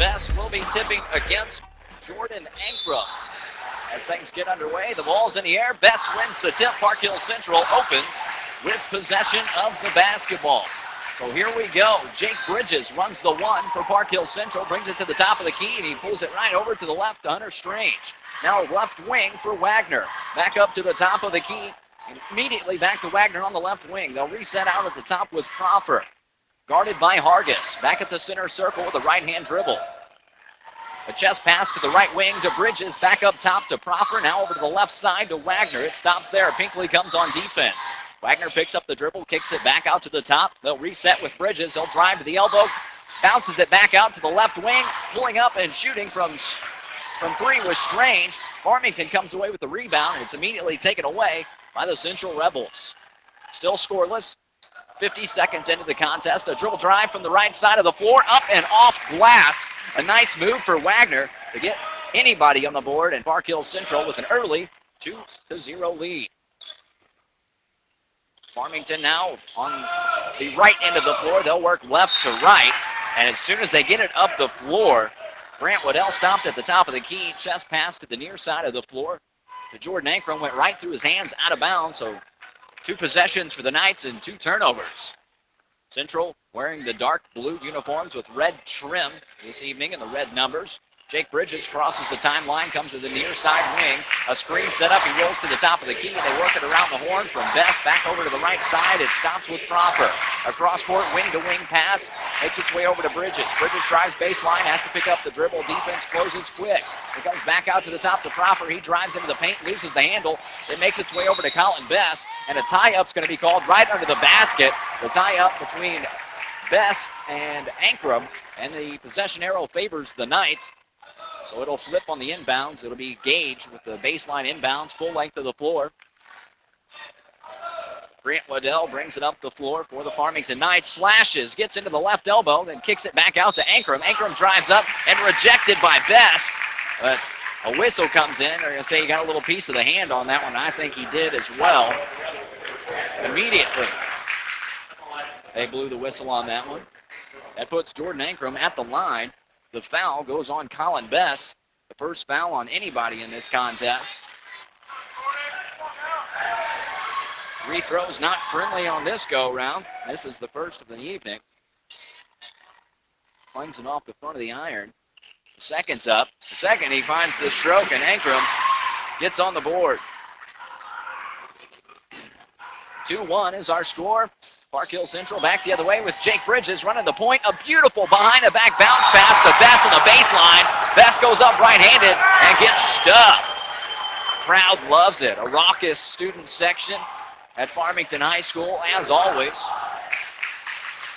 Best will be tipping against Jordan Ankrum. As things get underway, the ball's in the air. Best wins the tip. Park Hill Central opens with possession of the basketball. So here we go. Jake Bridges runs the one for Park Hill Central, brings it to the top of the key, and he pulls it right over to the left to Hunter Strange. Now left wing for Wagner. Back up to the top of the key. Immediately back to Wagner on the left wing. They'll reset out at the top with Crawford. Guarded by Hargis. Back at the center circle with a right-hand dribble. A chest pass to the right wing to Bridges. Back up top to Proffer. Now over to the left side to Wagner. It stops there. Pinkley comes on defense. Wagner picks up the dribble, kicks it back out to the top. They'll reset with Bridges. He'll drive to the elbow. Bounces it back out to the left wing. Pulling up and shooting from three was Strange. Farmington comes away with the rebound, and it's immediately taken away by the Central Rebels. Still scoreless. 50 seconds into the contest. A dribble drive from the right side of the floor. Up and off glass. A nice move for Wagner to get anybody on the board, and Park Hill Central with an early 2-0 lead. Farmington now on the right end of the floor. They'll work left to right. And as soon as they get it up the floor, Grant Waddell stopped at the top of the key. Chest pass to the near side of the floor to Jordan Ankrum. Went right through his hands out of bounds. So 2 possessions for the Knights and 2 turnovers. Central wearing the dark blue uniforms with red trim this evening and the red numbers. Jake Bridges crosses the timeline, comes to the near side wing. A screen set up. He rolls to the top of the key. They work it around the horn from Best back over to the right side. It stops with Cropper. A cross-court wing-to-wing pass makes its way over to Bridges. Bridges drives baseline, has to pick up the dribble. Defense closes quick. It comes back out to the top to Cropper. He drives into the paint, loses the handle. It makes its way over to Colin Best, and a tie-up's going to be called right under the basket. The tie-up between Best and Ankrum, and the possession arrow favors the Knights. So it'll flip on the inbounds. It'll be Gage with the baseline inbounds, full length of the floor. Grant Waddell brings it up the floor for the Farmington Knights. Slashes, gets into the left elbow, then kicks it back out to Ankrum. Ankrum drives up and rejected by Best. But a whistle comes in. They're going to say he got a little piece of the hand on that one. I think he did as well. Immediately, they blew the whistle on that one. That puts Jordan Ankrum at the line. The foul goes on Colin Best, the first foul on anybody in this contest. Free throws not friendly on this go-round. This is the first of the evening. Flings it off the front of the iron. The second's up. The second, he finds the stroke, and Ankrum gets on the board. 2-1 is our score. Park Hill Central back the other way with Jake Bridges running the point. A beautiful behind-the-back bounce pass to Best on the baseline. Best goes up right-handed and gets stuffed. Crowd loves it. A raucous student section at Farmington High School, as always.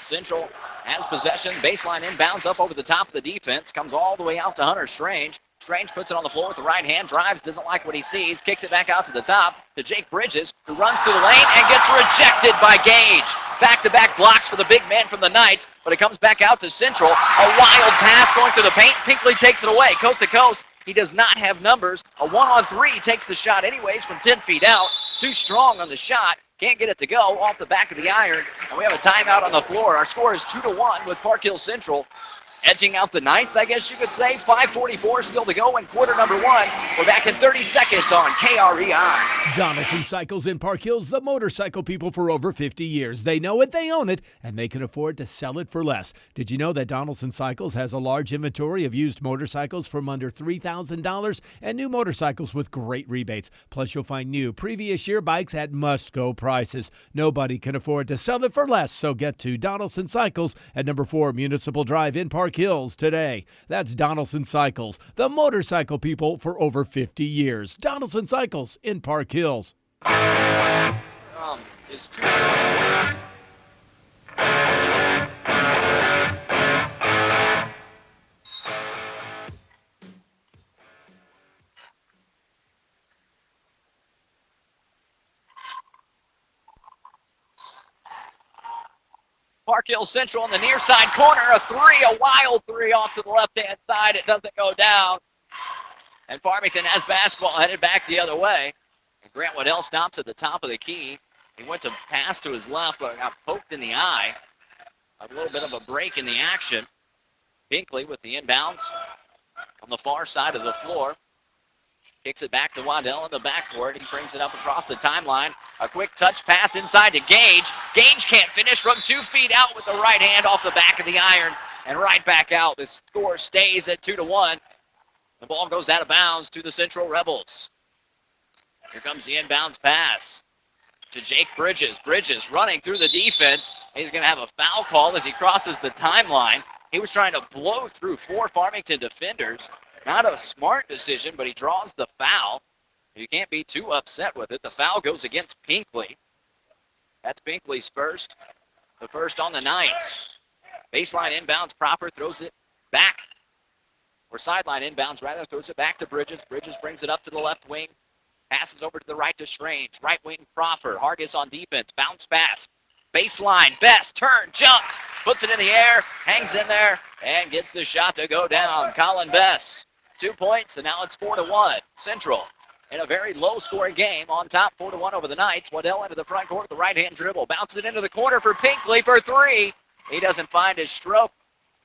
Central has possession. Baseline inbounds up over the top of the defense. Comes all the way out to Hunter Strange. Strange puts it on the floor with the right hand, drives, doesn't like what he sees, kicks it back out to the top to Jake Bridges, who runs through the lane and gets rejected by Gage. Back-to-back blocks for the big man from the Knights, but it comes back out to Central. A wild pass going through the paint. Pinkley takes it away, coast to coast. He does not have numbers. A 1-on-3 takes the shot anyways from 10 feet out. Too strong on the shot. Can't get it to go off the back of the iron. And we have a timeout on the floor. Our score is 2-1 with Park Hill Central edging out the Knights, I guess you could say. 5:44 still to go in quarter number 1. We're back in 30 seconds on KREI. Donaldson Cycles in Park Hills, the motorcycle people for over 50 years. They know it, they own it, and they can afford to sell it for less. Did you know that Donaldson Cycles has a large inventory of used motorcycles from under $3,000 and new motorcycles with great rebates? Plus, you'll find new previous year bikes at must-go prices. Nobody can afford to sell it for less, so get to Donaldson Cycles at number 4 Municipal Drive in Park Hills today. That's Donaldson Cycles, the motorcycle people for over 50 years. Donaldson Cycles in Park Hills. Is Park Hill Central in the near side corner, a wild three off to the left-hand side. It doesn't go down. And Farmington has basketball headed back the other way. And Grant Waddell stops at the top of the key. He went to pass to his left, but got poked in the eye. A little bit of a break in the action. Binkley with the inbounds on the far side of the floor. Kicks it back to Waddell in the backcourt. He brings it up across the timeline. A quick touch pass inside to Gage. Gage can't finish from 2 feet out with the right hand off the back of the iron and right back out. The score stays at 2-1. The ball goes out of bounds to the Central Rebels. Here comes the inbounds pass to Jake Bridges. Bridges running through the defense. He's going to have a foul call as he crosses the timeline. He was trying to blow through 4 Farmington defenders. Not a smart decision, but he draws the foul. You can't be too upset with it. The foul goes against Pinkley. That's Pinkley's first. The first on the night. Baseline inbounds proper, throws it back. Or sideline inbounds, rather, throws it back to Bridges. Bridges brings it up to the left wing. Passes over to the right to Strange. Right wing Crawford. Hargis on defense. Bounce pass. Baseline. Best. Turn. Jumps. Puts it in the air. Hangs in there. And gets the shot to go down. Colin Best. 2 points, and now it's 4-1. Central in a very low-scoring game on top, 4-1 over the Knights. Waddell into the front court with the right-hand dribble. Bounces it into the corner for Pinkley for 3. He doesn't find his stroke.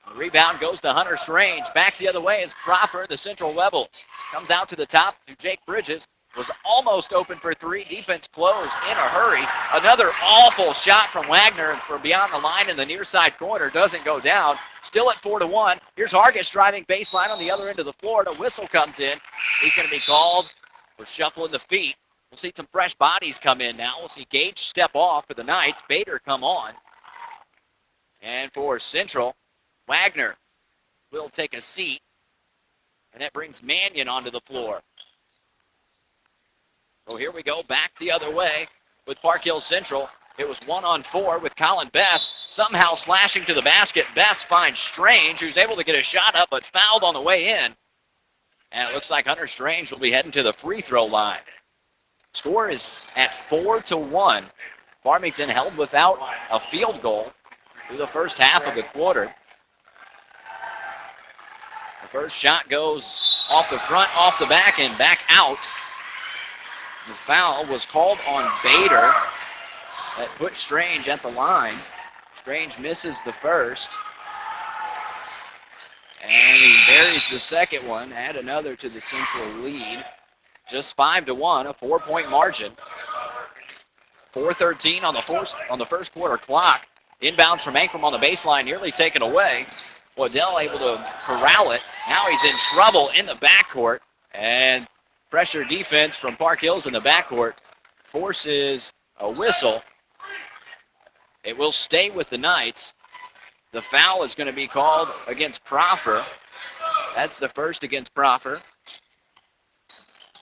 The rebound goes to Hunter Strange. Back the other way is Crawford, the Central Rebels. Comes out to the top to Jake Bridges. Was almost open for 3. Defense closed in a hurry. Another awful shot from Wagner from beyond the line in the near side corner. Doesn't go down. Still at 4-1. Here's Hargis driving baseline on the other end of the floor. The whistle comes in. He's going to be called for shuffling the feet. We'll see some fresh bodies come in now. We'll see Gage step off for the Knights. Bader come on. And for Central, Wagner will take a seat. And that brings Mannion onto the floor. So here we go back the other way with Park Hill Central. It was 1-on-4 with Colin Best somehow slashing to the basket. Best finds Strange, who's able to get a shot up but fouled on the way in. And it looks like Hunter Strange will be heading to the free throw line. Score is at 4-1. Farmington held without a field goal through the first half of the quarter. The first shot goes off the front, off the back, and back out. The foul was called on Bader. That put Strange at the line. Strange misses the first. And he buries the second one. Add another to the Central lead. Just 5-1, a 4-point margin. 4:13 on the first quarter clock. Inbounds from Ankrum on the baseline, nearly taken away. Waddell able to corral it. Now he's in trouble in the backcourt. And pressure defense from Park Hills in the backcourt forces a whistle. It will stay with the Knights. The foul is going to be called against Proffer. That's the first against Proffer.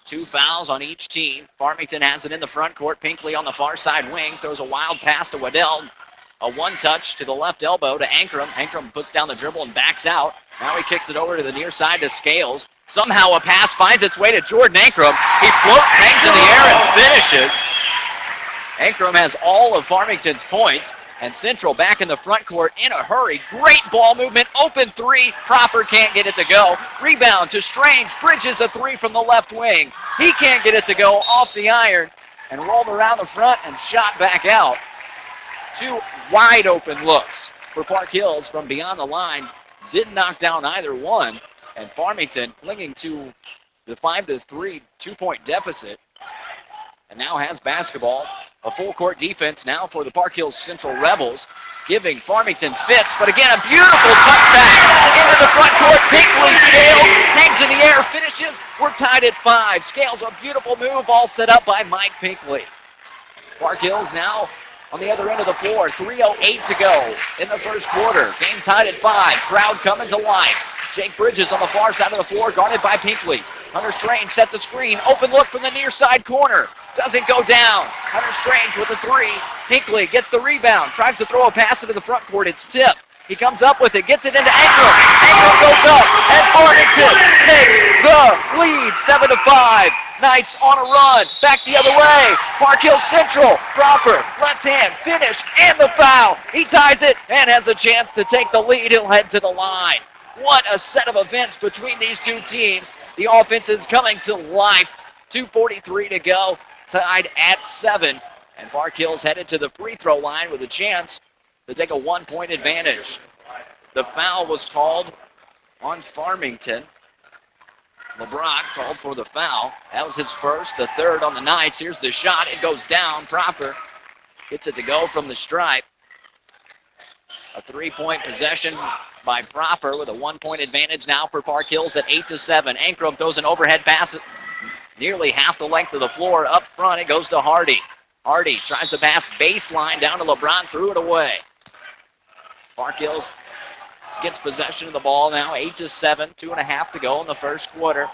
2 fouls on each team. Farmington has it in the front court. Pinkley on the far side wing. Throws a wild pass to Waddell. A one-touch to the left elbow to Ankrum. Ankrum puts down the dribble and backs out. Now he kicks it over to the near side to Scales. Somehow a pass finds its way to Jordan Ankrum. He floats, hangs in the air, and finishes. Ankrum has all of Farmington's points. And Central back in the front court in a hurry. Great ball movement. Open 3. Crawford can't get it to go. Rebound to Strange. Bridges a 3 from the left wing. He can't get it to go off the iron and rolled around the front and shot back out. 2 wide open looks for Park Hills from beyond the line. Didn't knock down either one. And Farmington clinging to the 5-3 2-point deficit. And now has basketball. A full court defense now for the Park Hills Central Rebels, giving Farmington fits, but again, a beautiful touchback into the front court. Pinkley, Scales, hangs in the air, finishes. We're tied at 5. Scales, a beautiful move, all set up by Mike Pinkley. Park Hills now on the other end of the floor. 3:08 to go in the first quarter. Game tied at 5. Crowd coming to life. Jake Bridges on the far side of the floor, guarded by Pinkley. Hunter Strange sets a screen. Open look from the near side corner. Doesn't go down. Hunter Strange with a 3. Pinkley gets the rebound. Tries to throw a pass into the front court. It's tipped. He comes up with it. Gets it into Ankrum. Ankrum goes up. And Farmington takes the lead. 7-5. Knights on a run. Back the other way. Park Hill Central. Crawford. Left hand. Finish. And the foul. He ties it and has a chance to take the lead. He'll head to the line. What a set of events between these two teams. The offense is coming to life. 2:43 to go. Tied at 7. And Park Hills headed to the free throw line with a chance to take a 1-point advantage. The foul was called on Farmington. LeBron called for the foul. That was his first, the third on the Knights. Here's the shot. It goes down. Proper gets it to go from the stripe. A 3-point possession by Proper with a 1-point advantage now for Park Hills at 8-7. Ankrum throws an overhead pass nearly half the length of the floor. Up front, it goes to Hardy. Hardy tries to pass baseline down to LeBron, threw it away. Park Hills gets possession of the ball now, 8-7, 2.5 to go in the first quarter.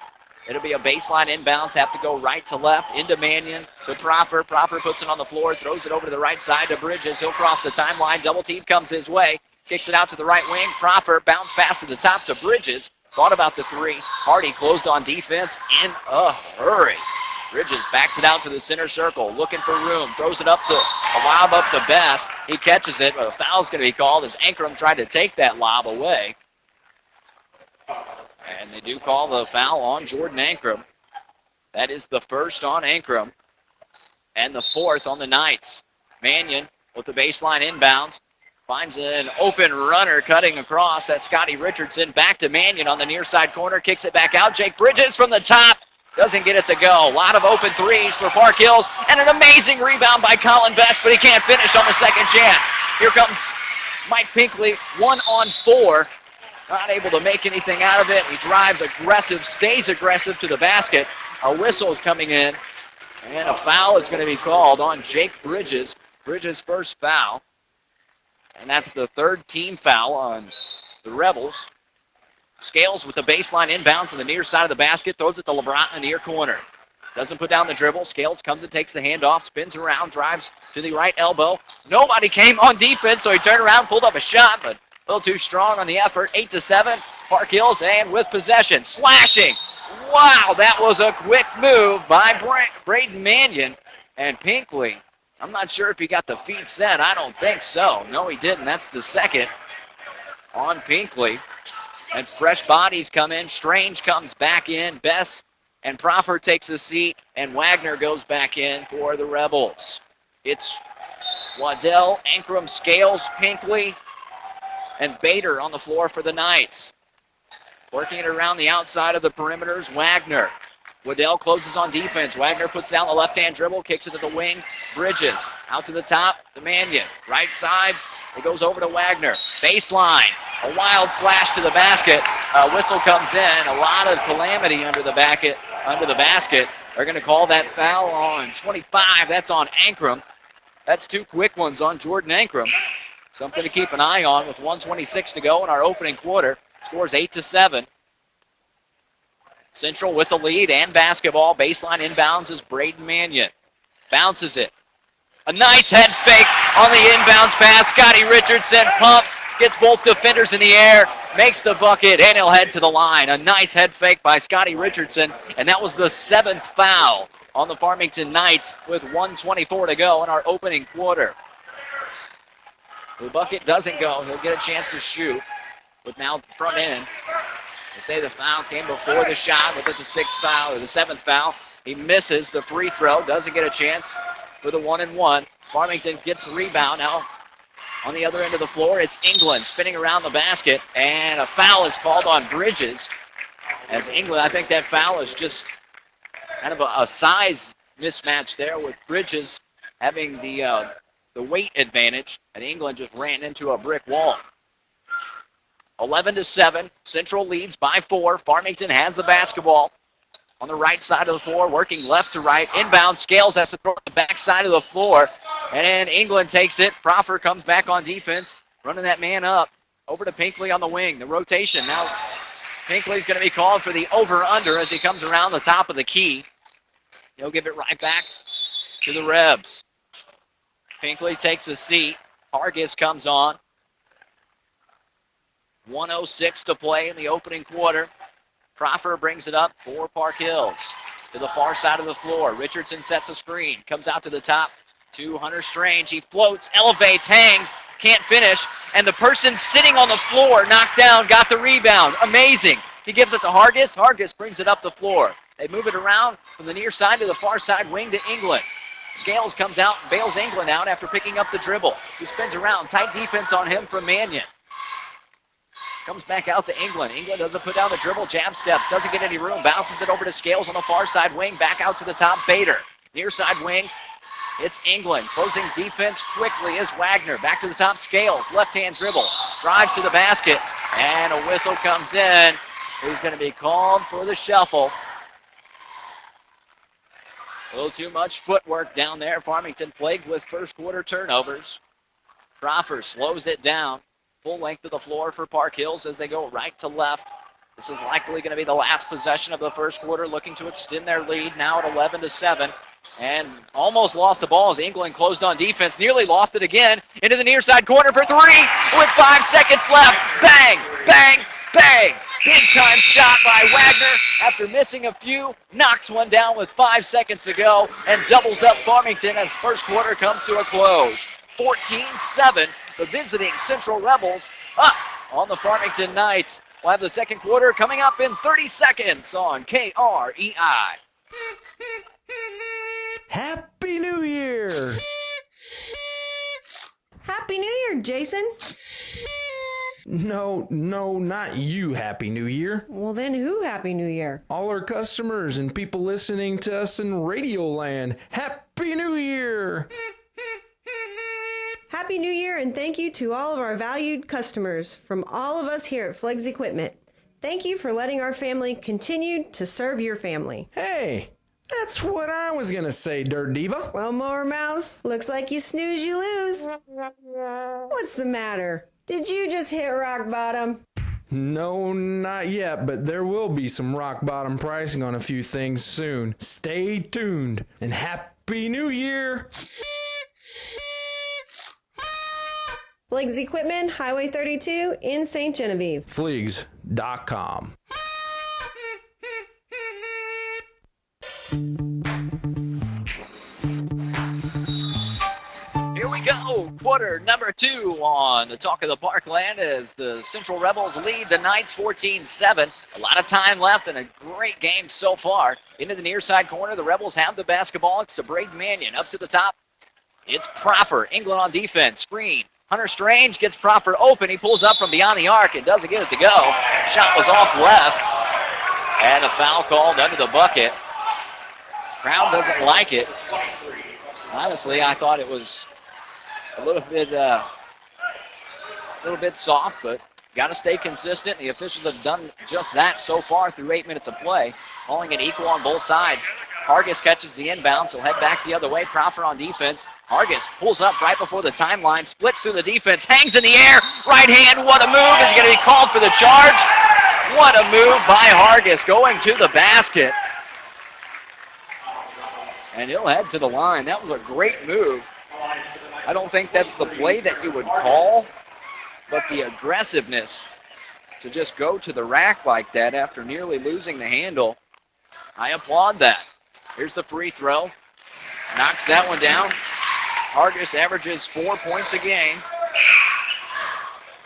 It'll be a baseline inbounds, have to go right to left, into Mannion, to Proper. Proper puts it on the floor, throws it over to the right side to Bridges. He'll cross the timeline, double team comes his way, kicks it out to the right wing. Proper, bounce pass to the top to Bridges. Thought about the three. Hardy closed on defense in a hurry. Bridges backs it out to the center circle, looking for room, throws it up to a lob up to Bess. He catches it, but a foul's going to be called as Ankrum tried to take that lob away. And they do call the foul on Jordan Ankrum. That is the first on Ankrum and the fourth on the Knights. Mannion with the baseline inbounds. Finds an open runner cutting across. That's Scotty Richardson. Back to Mannion on the near side corner. Kicks it back out. Jake Bridges from the top. Doesn't get it to go. A lot of open threes for Park Hills. And an amazing rebound by Colin Best, but he can't finish on the second chance. Here comes Mike Pinkley, 1-on-4. Not able to make anything out of it. He drives aggressive, stays aggressive to the basket. A whistle is coming in. And a foul is going to be called on Jake Bridges. Bridges' first foul. And that's the third team foul on the Rebels. Scales with the baseline inbounds on the near side of the basket. Throws it to LeBron in the near corner. Doesn't put down the dribble. Scales comes and takes the handoff. Spins around. Drives to the right elbow. Nobody came on defense, so he turned around, pulled up a shot, but a little too strong on the effort. 8-7. Park Hills, and with possession. Slashing. Wow, that was a quick move by Braden Mannion. And Pinkley, I'm not sure if he got the feet set. I don't think so. No, he didn't. That's the second on Pinkley. And fresh bodies come in. Strange comes back in. Bess and Proper takes a seat. And Wagner goes back in for the Rebels. It's Waddell, Ankrum, Scales, Pinkley, and Bader on the floor for the Knights. Working it around the outside of the perimeters, Wagner. Waddell closes on defense. Wagner puts down the left-hand dribble, kicks it to the wing. Bridges out to the top, to Mannion. Right side, it goes over to Wagner. Baseline, a wild slash to the basket. Whistle comes in. A lot of calamity under the basket. They're going to call that foul on 25. That's on Ankrum. That's two quick ones on Jordan Ankrum. Something to keep an eye on with 1:26 to go in our opening quarter. Scores 8-7. Central with the lead and basketball. Baseline inbounds is Braden Mannion. Bounces it. A nice head fake on the inbounds pass. Scotty Richardson pumps, gets both defenders in the air, makes the bucket, and he'll head to the line. A nice head fake by Scotty Richardson, and that was the seventh foul on the Farmington Knights with 1:24 to go in our opening quarter. The bucket doesn't go. He'll get a chance to shoot with now the front end. They say the foul came before the shot, but it's the sixth foul or the seventh foul. He misses the free throw, doesn't get a chance for the 1-and-1. Farmington gets the rebound. Now on the other end of the floor, it's England spinning around the basket, and a foul is called on Bridges. As England, I think that foul is just kind of a size mismatch there with Bridges having the weight advantage, and England just ran into a brick wall. 11-7, Central leads by 4. Farmington has the basketball on the right side of the floor, working left to right. Inbound, Scales has to throw it the back side of the floor, and England takes it. Proffer comes back on defense, running that man up. Over to Pinkley on the wing, the rotation. Now Pinkley's going to be called for the over-under as he comes around the top of the key. He'll give it right back to the Rebs. Pinkley takes a seat. Hargis comes on. 1:06 to play in the opening quarter. Proffer brings it up for Park Hills. To the far side of the floor. Richardson sets a screen. Comes out to the top to Hunter Strange. He floats, elevates, hangs, can't finish. And the person sitting on the floor, knocked down, got the rebound. Amazing. He gives it to Hargis. Hargis brings it up the floor. They move it around from the near side to the far side wing to England. Scales comes out and bails England out after picking up the dribble. He spins around. Tight defense on him from Mannion. Comes back out to England. England doesn't put down the dribble, jab steps, doesn't get any room, bounces it over to Scales on the far side wing, back out to the top, Bader. Near side wing, it's England. Closing defense quickly is Wagner. Back to the top, Scales, left-hand dribble, drives to the basket, and a whistle comes in. He's going to be called for the shuffle. A little too much footwork down there. Farmington plagued with first quarter turnovers. Crawford slows it down. Full length of the floor for Park Hills as they go right to left. This is likely going to be the last possession of the first quarter, looking to extend their lead now at 11-7. And almost lost the ball as England closed on defense. Nearly lost it again into the near side corner for three with 5 seconds left. Bang, bang, bang. Big time shot by Wagner after missing a few. Knocks one down with 5 seconds to go and doubles up Farmington as first quarter comes to a close. 14-7. The visiting Central Rebels up on the Farmington Knights. We'll have the second quarter coming up in 30 seconds on KREI. Happy New Year! Happy New Year, Jason. No, not you, Happy New Year. Well, then who Happy New Year? All our customers and people listening to us in Radio Land. Happy New Year! Happy New Year, and thank you to all of our valued customers from all of us here at Flex Equipment. Thank you for letting our family continue to serve your family. Hey, that's what I was gonna say, Dirt Diva. Well, Mower Mouse, looks like you snooze, you lose. What's the matter? Did you just hit rock bottom? No, not yet, but there will be some rock bottom pricing on a few things soon. Stay tuned, and Happy New Year! Flex Equipment, Highway 32 in St. Genevieve. Fleegs.com. Here we go, quarter number 2 on the Talk of the Parkland as the Central Rebels lead the Knights 14-7. A lot of time left and a great game so far. Into the near side corner, the Rebels have the basketball. It's to Braden Mannion, up to the top. It's Proffer, England on defense, screen. Hunter Strange gets Proffer open. He pulls up from beyond the arc and doesn't get it to go. Shot was off left. And a foul called under the bucket. Crowd doesn't like it. Honestly, I thought it was a little bit soft, but got to stay consistent. The officials have done just that so far through 8 minutes of play, calling it equal on both sides. Hargis catches the inbound, so head back the other way. Proffer on defense. Hargis pulls up right before the timeline, splits through the defense, hangs in the air, right hand, what a move. Is he going to be called for the charge? What a move by Hargis going to the basket. And he'll head to the line. That was a great move. I don't think that's the play that you would call, but the aggressiveness to just go to the rack like that after nearly losing the handle, I applaud that. Here's the free throw. Knocks that one down. Hargis averages 4 points a game.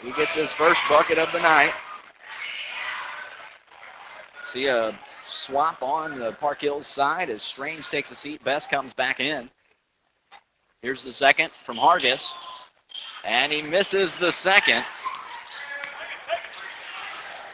He gets his first bucket of the night. See a swap on the Park Hills side as Strange takes a seat. Best comes back in. Here's the second from Hargis. And he misses the second.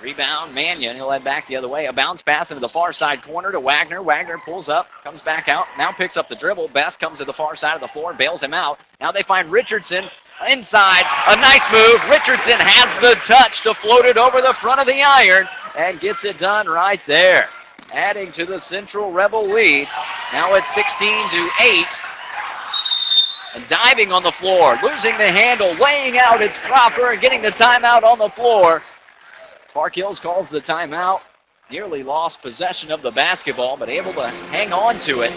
Rebound, Mannion. He'll head back the other way. A bounce pass into the far side corner to Wagner. Wagner pulls up, comes back out, now picks up the dribble. Best comes to the far side of the floor, bails him out. Now they find Richardson inside. A nice move. Richardson has the touch to float it over the front of the iron and gets it done right there. Adding to the Central Rebel lead. Now it's 16-8. And diving on the floor, losing the handle, laying out its Proffer and getting the timeout on the floor. Park Hills calls the timeout. Nearly lost possession of the basketball, but able to hang on to it.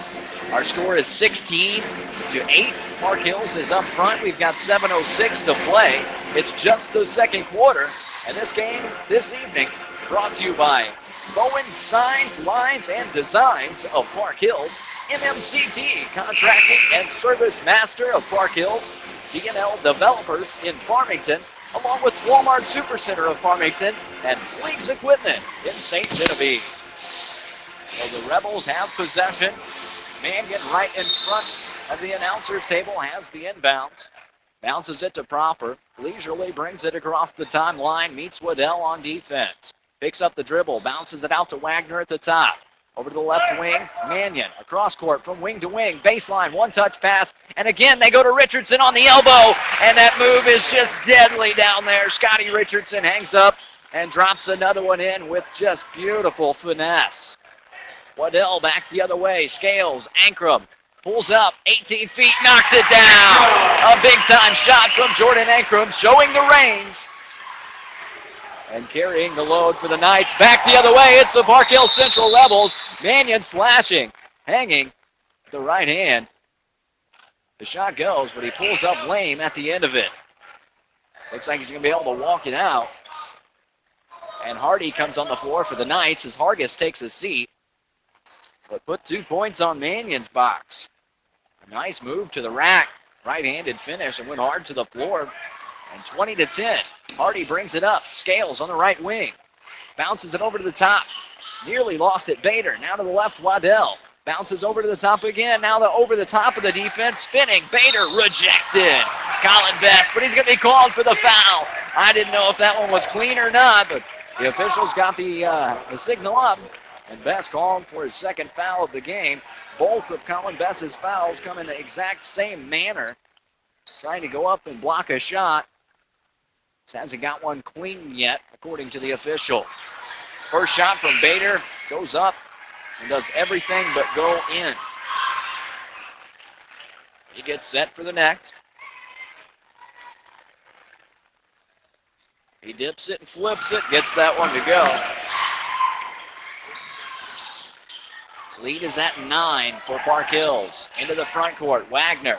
Our score is 16-8. Park Hills is up front. We've got 7:06 to play. It's just the second quarter. And this game this evening brought to you by Bowen Signs, Lines, and Designs of Park Hills. MMCT, Contracting and Service Master of Park Hills. D&L Developers in Farmington, along with Walmart Supercenter of Farmington and Fleegs Equipment in St. Genevieve. So the Rebels have possession. Mannion right in front of the announcer table has the inbounds. Bounces it to Proffer. Leisurely brings it across the timeline. Meets Waddell on defense. Picks up the dribble. Bounces it out to Wagner at the top. Over to the left wing. Mannion across court from wing to wing. Baseline. One-touch pass. And again, they go to Richardson on the elbow. And that move is just deadly down there. Scotty Richardson hangs up and drops another one in with just beautiful finesse. Waddell back the other way. Scales. Ankrum. Pulls up, 18 feet, knocks it down. A big-time shot from Jordan Ankrum, showing the range. And carrying the load for the Knights. Back the other way, it's the Park Hill Central Rebels. Mannion slashing, hanging the right hand. The shot goes, but he pulls up lame at the end of it. Looks like he's going to be able to walk it out. And Hardy comes on the floor for the Knights as Hargis takes a seat. But put 2 points on Mannion's box. A nice move to the rack. Right-handed finish and went hard to the floor. And 20-10. Hardy brings it up. Scales on the right wing. Bounces it over to the top. Nearly lost it. Bader. Now to the left. Waddell. Bounces over to the top again. Now over the top of the defense. Spinning. Bader rejected. Colin Best. But he's going to be called for the foul. I didn't know if that one was clean or not. But the officials got the signal up. And Best called for his second foul of the game. Both of Colin Best's fouls come in the exact same manner. Trying to go up and block a shot. Just hasn't got one clean yet, according to the official. First shot from Bader goes up and does everything but go in. He gets set for the next. He dips it and flips it, gets that one to go. Lead is at 9 for Park Hills. Into the front court, Wagner.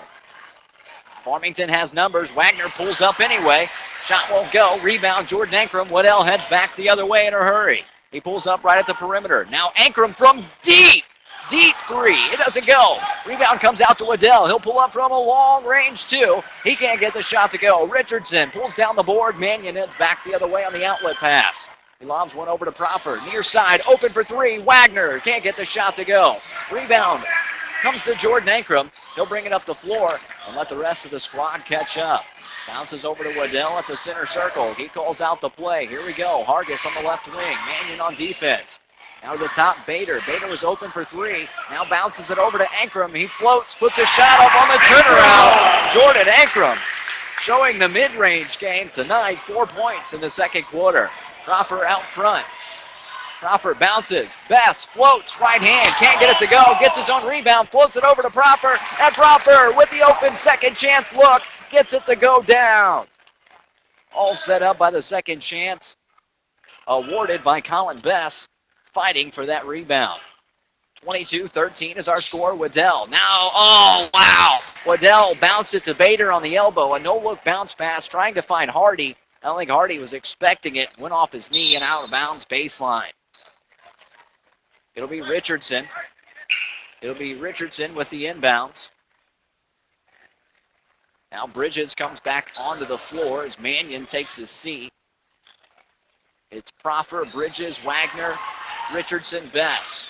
Farmington has numbers. Wagner pulls up anyway. Shot won't go. Rebound, Jordan Ankrum. Waddell heads back the other way in a hurry. He pulls up right at the perimeter. Now Ankrum from deep three. It doesn't go. Rebound comes out to Waddell. He'll pull up from a long range too. He can't get the shot to go. Richardson pulls down the board. Mannion heads back the other way on the outlet pass. He lobs one over to Proffer. Near side, open for three. Wagner can't get the shot to go. Rebound comes to Jordan Ankrum. He'll bring it up the floor and let the rest of the squad catch up. Bounces over to Waddell at the center circle. He calls out the play. Here we go. Hargis on the left wing. Mannion on defense. Now to the top, Bader. Bader was open for three. Now bounces it over to Ankrum. He floats, puts a shot up on the turnaround. Jordan Ankrum showing the mid-range game tonight. 4 points in the second quarter. Proffer out front. Proffer bounces. Best floats. Right hand. Can't get it to go. Gets his own rebound. Floats it over to Proffer. And Proffer with the open second chance look. Gets it to go down. All set up by the second chance. Awarded by Colin Best. Fighting for that rebound. 22-13 is our score. Waddell. Now, oh, wow. Waddell bounced it to Bader on the elbow. A no-look bounce pass trying to find Hardy. I don't think Hardy was expecting it. Went off his knee and out of bounds baseline. It'll be Richardson. It'll be Richardson with the inbounds. Now Bridges comes back onto the floor as Mannion takes his seat. It's Proffer, Bridges, Wagner, Richardson, Bess.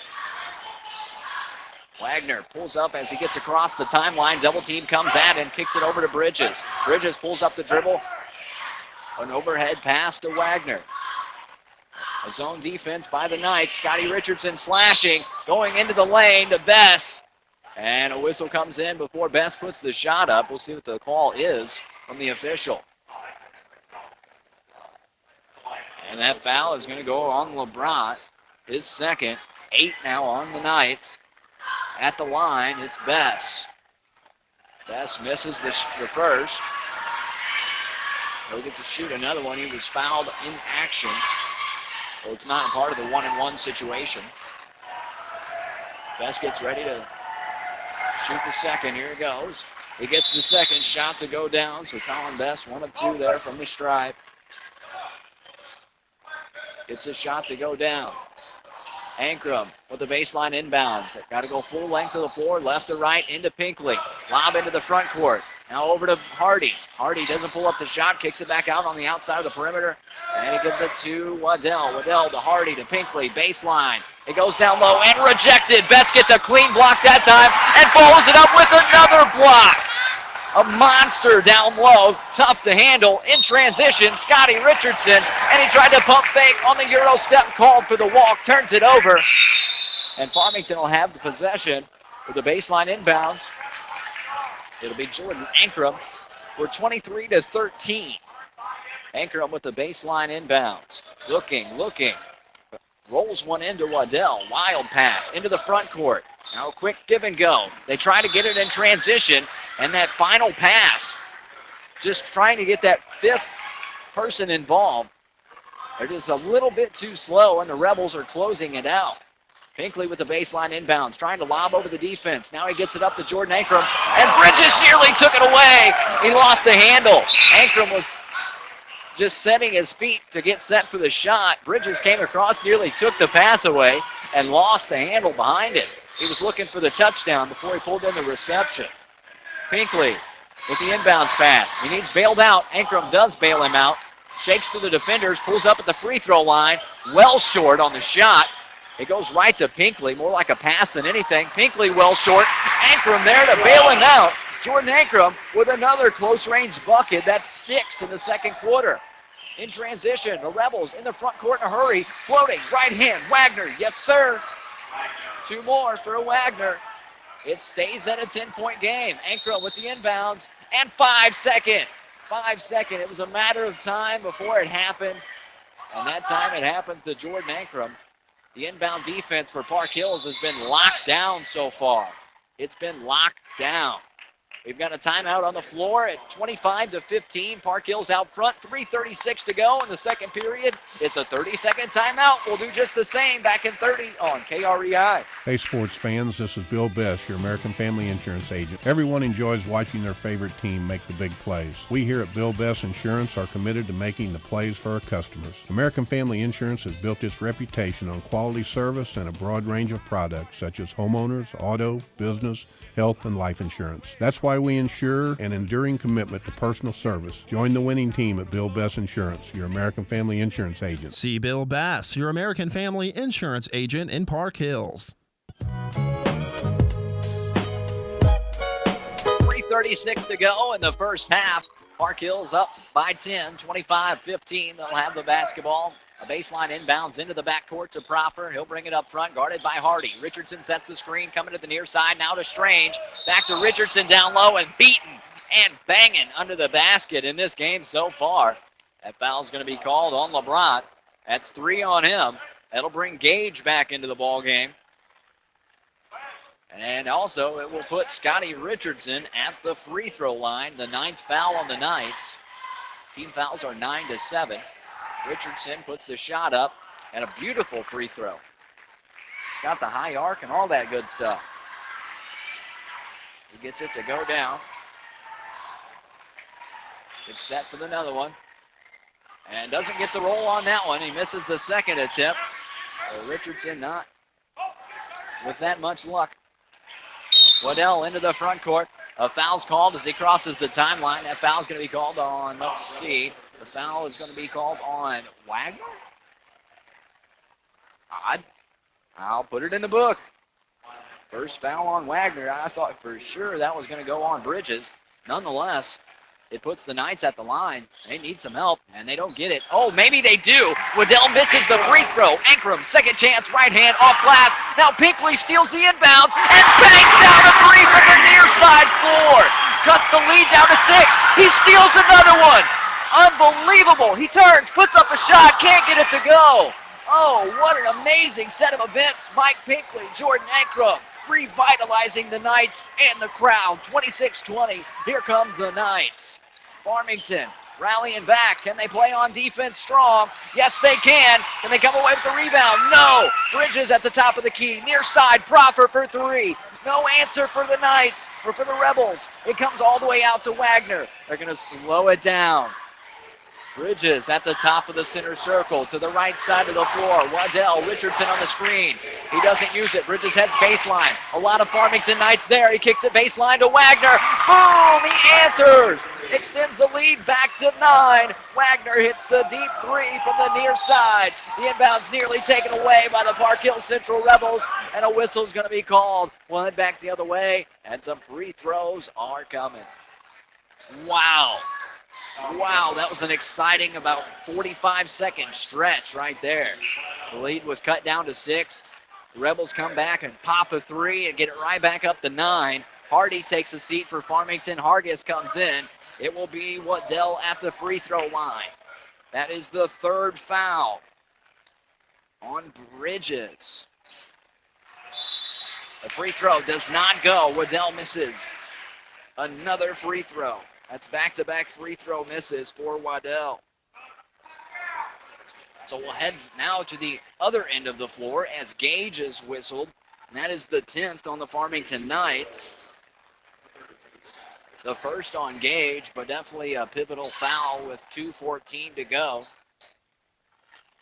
Wagner pulls up as he gets across the timeline. Double team comes at and kicks it over to Bridges. Bridges pulls up the dribble. An overhead pass to Wagner. A zone defense by the Knights. Scotty Richardson slashing, going into the lane to Bess. And a whistle comes in before Bess puts the shot up. We'll see what the call is from the official. And that foul is going to go on LeBron. His second. 8 now on the Knights. At the line, it's Bess. Bess misses the first. He'll get to shoot another one. He was fouled in action. So it's not part of the 1-and-1 situation. Bess gets ready to shoot the second. Here it goes. He gets the second shot to go down. So Colin Bess, 1 of 2 there from the stripe. Gets a shot to go down. Ankrum with the baseline inbounds. Got to go full length of the floor, left to right, into Pinkley. Lob into the front court. Now over to Hardy. Hardy doesn't pull up the shot, kicks it back out on the outside of the perimeter, and he gives it to Waddell. Waddell to Hardy to Pinkley, baseline. It goes down low and rejected. Best gets a clean block that time and follows it up with another block. a monster down low, tough to handle. In transition, Scotty Richardson, and he tried to pump fake on the Euro step, called for the walk, turns it over. And Farmington will have the possession with the baseline inbounds. It'll be Jordan Ankrum. We're 23-13. Ankrum with the baseline inbounds. Looking. Rolls one into Waddell. Wild pass into the front court. Now a quick give and go. They try to get it in transition, and that final pass, just trying to get that fifth person involved. They're just a little bit too slow, and the Rebels are closing it out. Pinkley with the baseline inbounds, trying to lob over the defense. Now he gets it up to Jordan Ankrum, and Bridges nearly took it away. He lost the handle. Ankrum was just setting his feet to get set for the shot. Bridges came across, nearly took the pass away, and lost the handle behind it. He was looking for the touchdown before he pulled in the reception. Pinkley with the inbounds pass. He needs bailed out. Ankrum does bail him out. Shakes through the defenders, pulls up at the free throw line. Well short on the shot. It goes right to Pinkley, more like a pass than anything. Pinkley well short. Ankrum there to bail him out. Jordan Ankrum with another close-range bucket. That's 6 in the second quarter. In transition, the Rebels in the front court in a hurry. Floating, right hand, Wagner, yes sir. 2 more for Wagner. It stays at a 10-point game. Ankrum with the inbounds, and 5 second. 5 second. It was a matter of time before it happened, and that time it happened to Jordan Ankrum. The inbound defense for Park Hills has been locked down so far. It's been locked down. We've got a timeout on the floor at 25-15. Park Hills out front, 3:36 to go in the second period. It's a 30-second timeout. We'll do just the same back in 30 on KREI. Hey sports fans, this is Bill Best, your American Family Insurance agent. Everyone enjoys watching their favorite team make the big plays. We here at Bill Best Insurance are committed to making the plays for our customers. American Family Insurance has built its reputation on quality service and a broad range of products such as homeowners, auto, business, health, and life insurance. That's why we ensure an enduring commitment to personal service. Join the winning team at Bill Best Insurance, your American Family Insurance agent. See Bill Bass, your American Family Insurance agent in Park Hills. 3:36 to go in the first half. Park Hills up by 10, 25-15. They'll have the basketball. A baseline inbounds into the backcourt to Proper. He'll bring it up front, guarded by Hardy. Richardson sets the screen, coming to the near side, now to Strange. Back to Richardson down low, and beaten and banging under the basket in this game so far. That foul's going to be called on LeBron. That's 3 on him. That'll bring Gage back into the ball game. And also, it will put Scotty Richardson at the free throw line, the 9th foul on the Knights. Team fouls are 9-7. Richardson puts the shot up, and a beautiful free throw. Got the high arc and all that good stuff. He gets it to go down. It's set for another one. And doesn't get the roll on that one. He misses the second attempt. Richardson not with that much luck. Waddell into the front court. A foul's called as he crosses the timeline. That foul's going to be called on, let's see. The foul is going to be called on Wagner? Odd. I'll put it in the book. First foul on Wagner. I thought for sure that was going to go on Bridges. Nonetheless, it puts the Knights at the line. They need some help, and they don't get it. Oh, maybe they do. Waddell misses the free throw. Ankrum, second chance, right hand, off glass. Now Pinkley steals the inbounds and bangs down a 3 from the near side floor. Cuts the lead down to 6. He steals another one. Unbelievable. He turns, puts up a shot, can't get it to go. Oh, what an amazing set of events. Mike Pinkley, Jordan Ankrum, revitalizing the Knights and the crowd. 26-20. Here comes the Knights. Farmington rallying back. Can they play on defense strong? Yes, they can. Can they come away with the rebound? No. Bridges at the top of the key. Near side, Proffer for 3. No answer for the Knights or for the Rebels. It comes all the way out to Wagner. They're going to slow it down. Bridges at the top of the center circle to the right side of the floor. Waddell, Richardson on the screen. He doesn't use it. Bridges heads baseline. A lot of Farmington Knights there. He kicks it baseline to Wagner. Boom! He answers. Extends the lead back to 9. Wagner hits the deep 3 from the near side. The inbound's nearly taken away by the Park Hill Central Rebels, and a whistle's going to be called. We'll head back the other way, and some free throws are coming. Wow. Wow, that was an exciting about 45-second stretch right there. The lead was cut down to 6. The Rebels come back and pop a 3 and get it right back up to 9. Hardy takes a seat for Farmington. Hargis comes in. It will be Waddell at the free throw line. That is the 3rd foul on Bridges. The free throw does not go. Waddell misses another free throw. That's back-to-back free throw misses for Waddell. So we'll head now to the other end of the floor as Gage is whistled. And that is the 10th on the Farmington Knights. The first on Gage, but definitely a pivotal foul with 2:14 to go.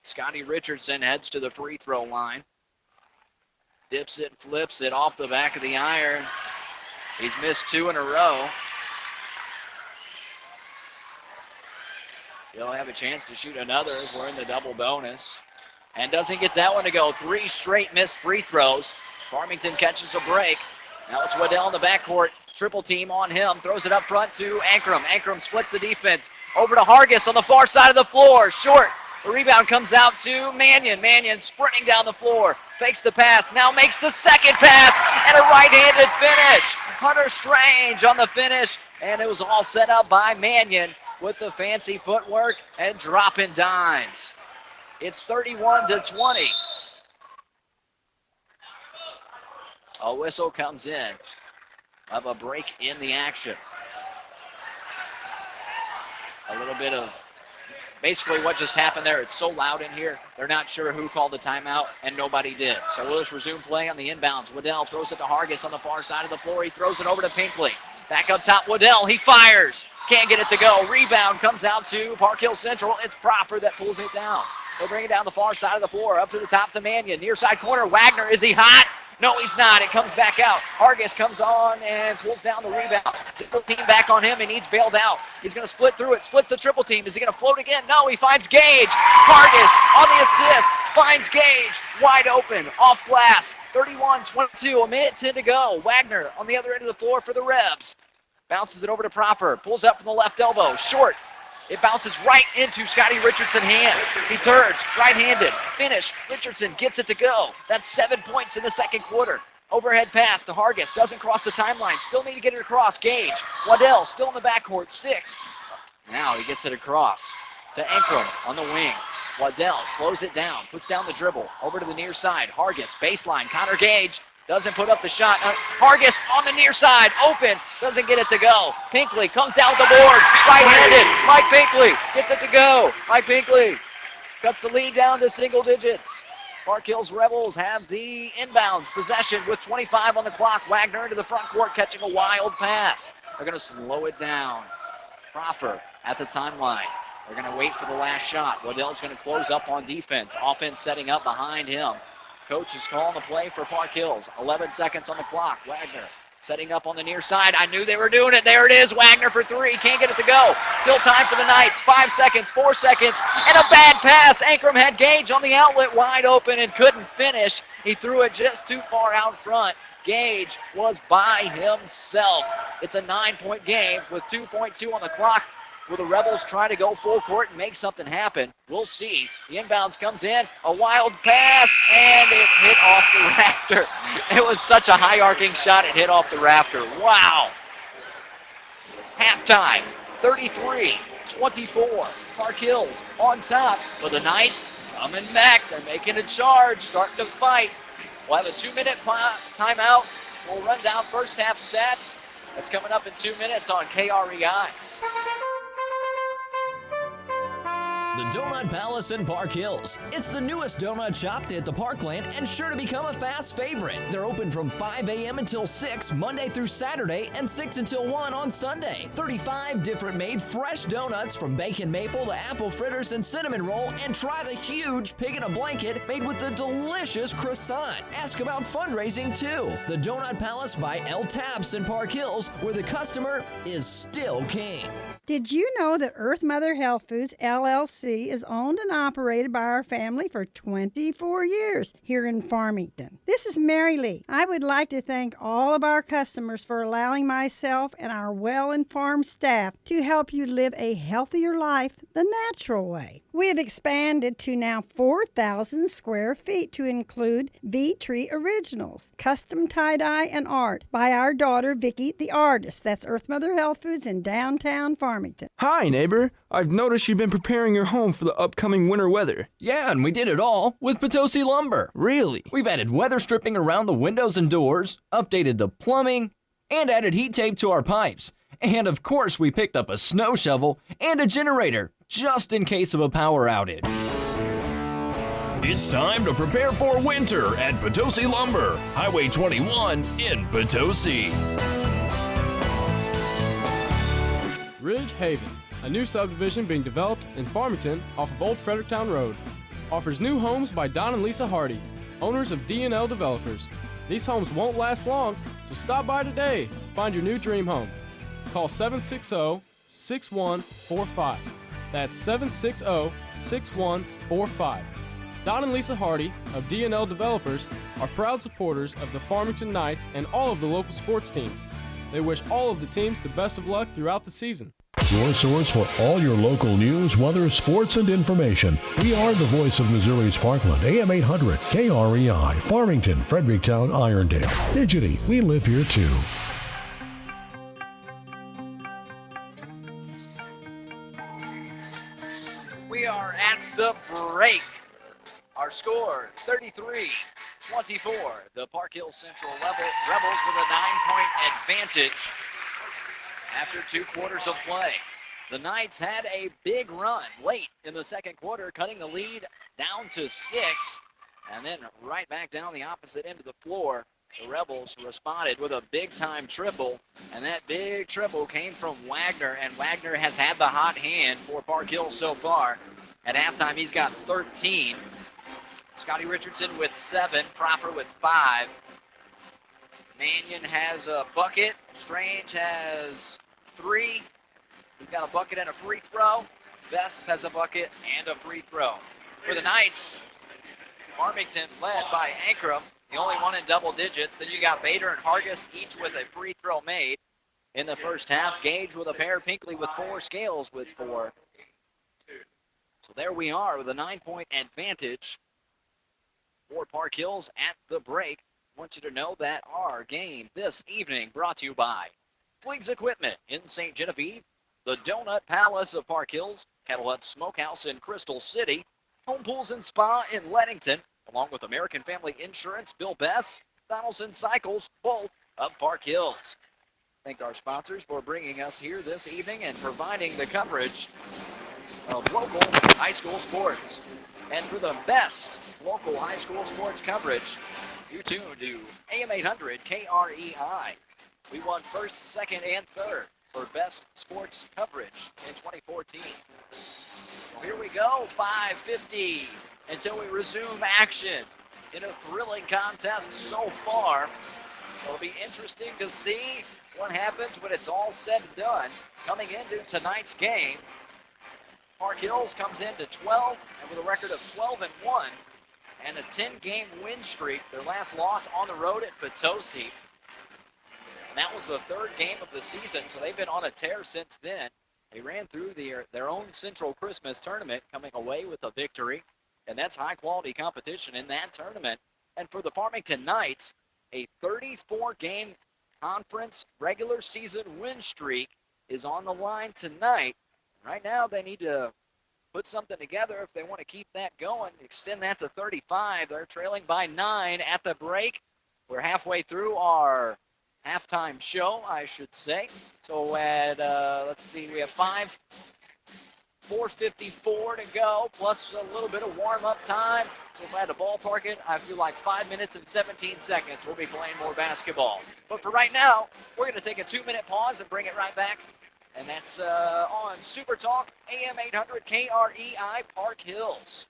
Scotty Richardson heads to the free throw line. Dips it, flips it off the back of the iron. He's missed 2 in a row. He'll have a chance to shoot another as we're in the double bonus. And doesn't get that one to go. 3 straight missed free throws. Farmington catches a break. Now it's Waddell in the backcourt. Triple team on him. Throws it up front to Ankrum. Ankrum splits the defense. Over to Hargis on the far side of the floor. Short. The rebound comes out to Mannion. Mannion sprinting down the floor. Fakes the pass. Now makes the second pass. And a right-handed finish. Hunter Strange on the finish. And it was all set up by Mannion with the fancy footwork and dropping dimes. It's 31-20. A whistle comes in of a break in the action. A little bit of basically what just happened there. It's so loud in here, they're not sure who called the timeout, and nobody did. So we'll just resume play on the inbounds. Waddell throws it to Hargis on the far side of the floor. He throws it over to Pinkley. Back up top, Waddell. He fires. Can't get it to go. Rebound comes out to Park Hill Central. It's Proffer that pulls it down. They'll bring it down the far side of the floor. Up to the top to Mannion. Near side corner, Wagner. Is he hot? No, he's not. It comes back out. Hargis comes on and pulls down the rebound. Triple team back on him. He needs bailed out. He's going to split through it. Splits the triple team. Is he going to float again? No, he finds Gage. Hargis on the assist. Finds Gage. Wide open. Off glass. 31-22. A minute 10 to go. Wagner on the other end of the floor for the Rebs. Bounces it over to Proffer. Pulls up from the left elbow. Short. It bounces right into Scotty Richardson's hand. He turns, right-handed, finish. Richardson gets it to go. That's 7 points in the second quarter. Overhead pass to Hargis. Doesn't cross the timeline. Still need to get it across. Gage. Waddell still in the backcourt. 6. Now he gets it across to Ankrum on the wing. Waddell slows it down. Puts down the dribble. Over to the near side. Hargis. Baseline. Connor Gage. Doesn't put up the shot. Hargis on the near side. Open. Doesn't get it to go. Pinkley comes down with the boards. Right-handed. Mike Pinkley gets it to go. Mike Pinkley cuts the lead down to single digits. Park Hills Rebels have the inbounds possession with 25 on the clock. Wagner into the front court catching a wild pass. They're going to slow it down. Proffer at the timeline. They're going to wait for the last shot. Waddell's going to close up on defense. Offense setting up behind him. Coach is calling the play for Park Hills. 11 seconds on the clock. Wagner setting up on the near side. I knew they were doing it. There it is. Wagner for 3. Can't get it to go. Still time for the Knights. 5 seconds, 4 seconds, and a bad pass. Ankrum had Gage on the outlet wide open and couldn't finish. He threw it just too far out front. Gage was by himself. It's a 9-point game with 2.2 on the clock. Will the Rebels try to go full court and make something happen? We'll see. The inbounds comes in. A wild pass, and it hit off the rafter. It was such a high-arcing shot, it hit off the rafter. Wow. Halftime, 33-24. Park Hills on top. But the Knights coming back. They're making a charge, starting to fight. We'll have a 2-minute timeout. We'll run down first half stats. That's coming up in 2 minutes on KREI. The Donut Palace in Park Hills. It's the newest donut shop at the Parkland and sure to become a fast favorite. They're open from 5 a.m. until 6 Monday through Saturday and 6 until 1 on Sunday. 35 different made fresh donuts from bacon maple to apple fritters and cinnamon roll, and try the huge pig in a blanket made with the delicious croissant. Ask about fundraising too. The Donut Palace by El Taps in Park Hills, where the customer is still king. Did you know that Earth Mother Health Foods, LLC, is owned and operated by our family for 24 years here in Farmington? This is Mary Lee. I would like to thank all of our customers for allowing myself and our well-informed staff to help you live a healthier life the natural way. We have expanded to now 4,000 square feet to include V-Tree Originals, custom tie-dye and art by our daughter Vicki the artist. That's Earth Mother Health Foods in downtown Farmington. Hi, neighbor. I've noticed you've been preparing your home for the upcoming winter weather. Yeah, and we did it all with Potosi Lumber. Really? We've added weather stripping around the windows and doors, updated the plumbing, and added heat tape to our pipes. And of course, we picked up a snow shovel and a generator, just in case of a power outage. It's time to prepare for winter at Potosi Lumber, Highway 21 in Potosi. Ridge Haven, a new subdivision being developed in Farmington off of Old Fredericktown Road, offers new homes by Don and Lisa Hardy, owners of D&L Developers. These homes won't last long, so stop by today to find your new dream home. Call 760-6145. That's 760-6145. Don and Lisa Hardy of D&L Developers are proud supporters of the Farmington Knights and all of the local sports teams. They wish all of the teams the best of luck throughout the season. Your source for all your local news, weather, sports, and information. We are the voice of Missouri's Parkland, AM 800, KREI, Farmington, Fredericktown, Irondale. Digity, we live here too. We are at the break. Our score, 33-24. The Park Hill Central Rebels with a 9-point advantage after 2 quarters of play. The Knights had a big run late in the second quarter, cutting the lead down to 6, and then right back down the opposite end of the floor. The Rebels responded with a big-time triple, and that big triple came from Wagner, and Wagner has had the hot hand for Park Hill so far. At halftime, he's got 13. Scotty Richardson with 7, Proper with 5. Mannion has a bucket. Strange has 3. He's got a bucket and a free throw. Bess has a bucket and a free throw. For the Knights, Farmington led by Ankrum, the only one in double digits. Then you got Bader and Hargis, each with a free throw made in the first half. Gage with a pair, Pinkley with 4, Scales with 4. So there we are with a 9-point advantage for Park Hills at the break. I want you to know that our game this evening brought to you by Fleeg's Equipment in St. Genevieve, the Donut Palace of Park Hills, Kettle Hut Smokehouse in Crystal City, Home Pools and Spa in Leadington, along with American Family Insurance, Bill Bess, Donaldson Cycles, both of Park Hills. Thank our sponsors for bringing us here this evening and providing the coverage of local high school sports. And for the best local high school sports coverage, you tune to AM 800 KREI. We won first, second, and third for best sports coverage in 2014. So here we go, 5:50 until we resume action in a thrilling contest so far. It'll be interesting to see what happens when it's all said and done. Coming into tonight's game, Park Hills comes into 12 and with a record of 12-1 and a 10-game win streak. Their last loss on the road at Potosi. And that was the 3rd game of the season, so they've been on a tear since then. They ran through their own Central Christmas tournament, coming away with a victory, and that's high-quality competition in that tournament. And for the Farmington Knights, a 34-game conference regular season win streak is on the line tonight. Right now, they need to put something together if they want to keep that going, extend that to 35. They're trailing by 9 at the break. We're halfway through our halftime show, I should say. So at, let's see, we have 4:54 to go, plus a little bit of warm-up time. So if I had to ballpark it, I feel like 5 minutes and 17 seconds we'll be playing more basketball. But for right now, we're going to take a 2-minute pause and bring it right back. And that's on Super Talk, AM 800 KREI Park Hills.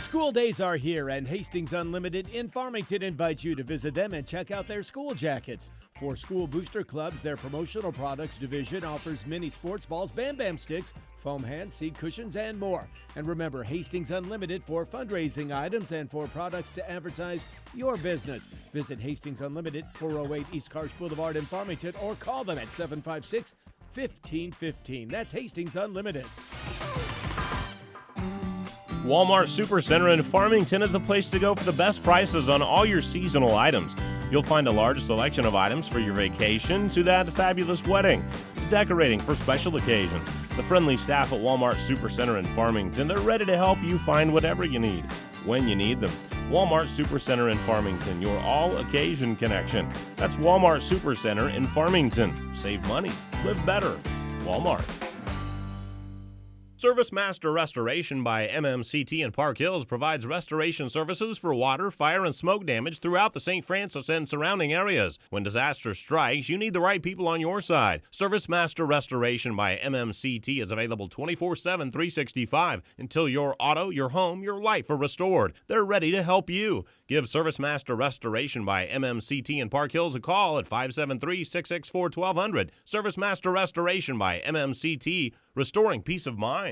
School days are here, and Hastings Unlimited in Farmington invites you to visit them and check out their school jackets. For school booster clubs, their promotional products division offers mini sports balls, Bam Bam sticks, foam hands, seat cushions, and more. And remember, Hastings Unlimited for fundraising items and for products to advertise your business. Visit Hastings Unlimited, 408 East Cars Boulevard in Farmington, or call them at 756-1515. That's Hastings Unlimited. Walmart Supercenter in Farmington is the place to go for the best prices on all your seasonal items. You'll find a large selection of items for your vacation to that fabulous wedding, to decorating for special occasions. The friendly staff at Walmart Supercenter in Farmington, they're ready to help you find whatever you need, when you need them. Walmart Supercenter in Farmington, your all-occasion connection. That's Walmart Supercenter in Farmington. Save money, live better. Walmart. Service Master Restoration by MMCT in Park Hills provides restoration services for water, fire, and smoke damage throughout the St. Francis and surrounding areas. When disaster strikes, you need the right people on your side. Service Master Restoration by MMCT is available 24/7, 365 until your auto, your home, your life are restored. They're ready to help you. Give Service Master Restoration by MMCT in Park Hills a call at 573-664-1200. Service Master Restoration by MMCT, restoring peace of mind.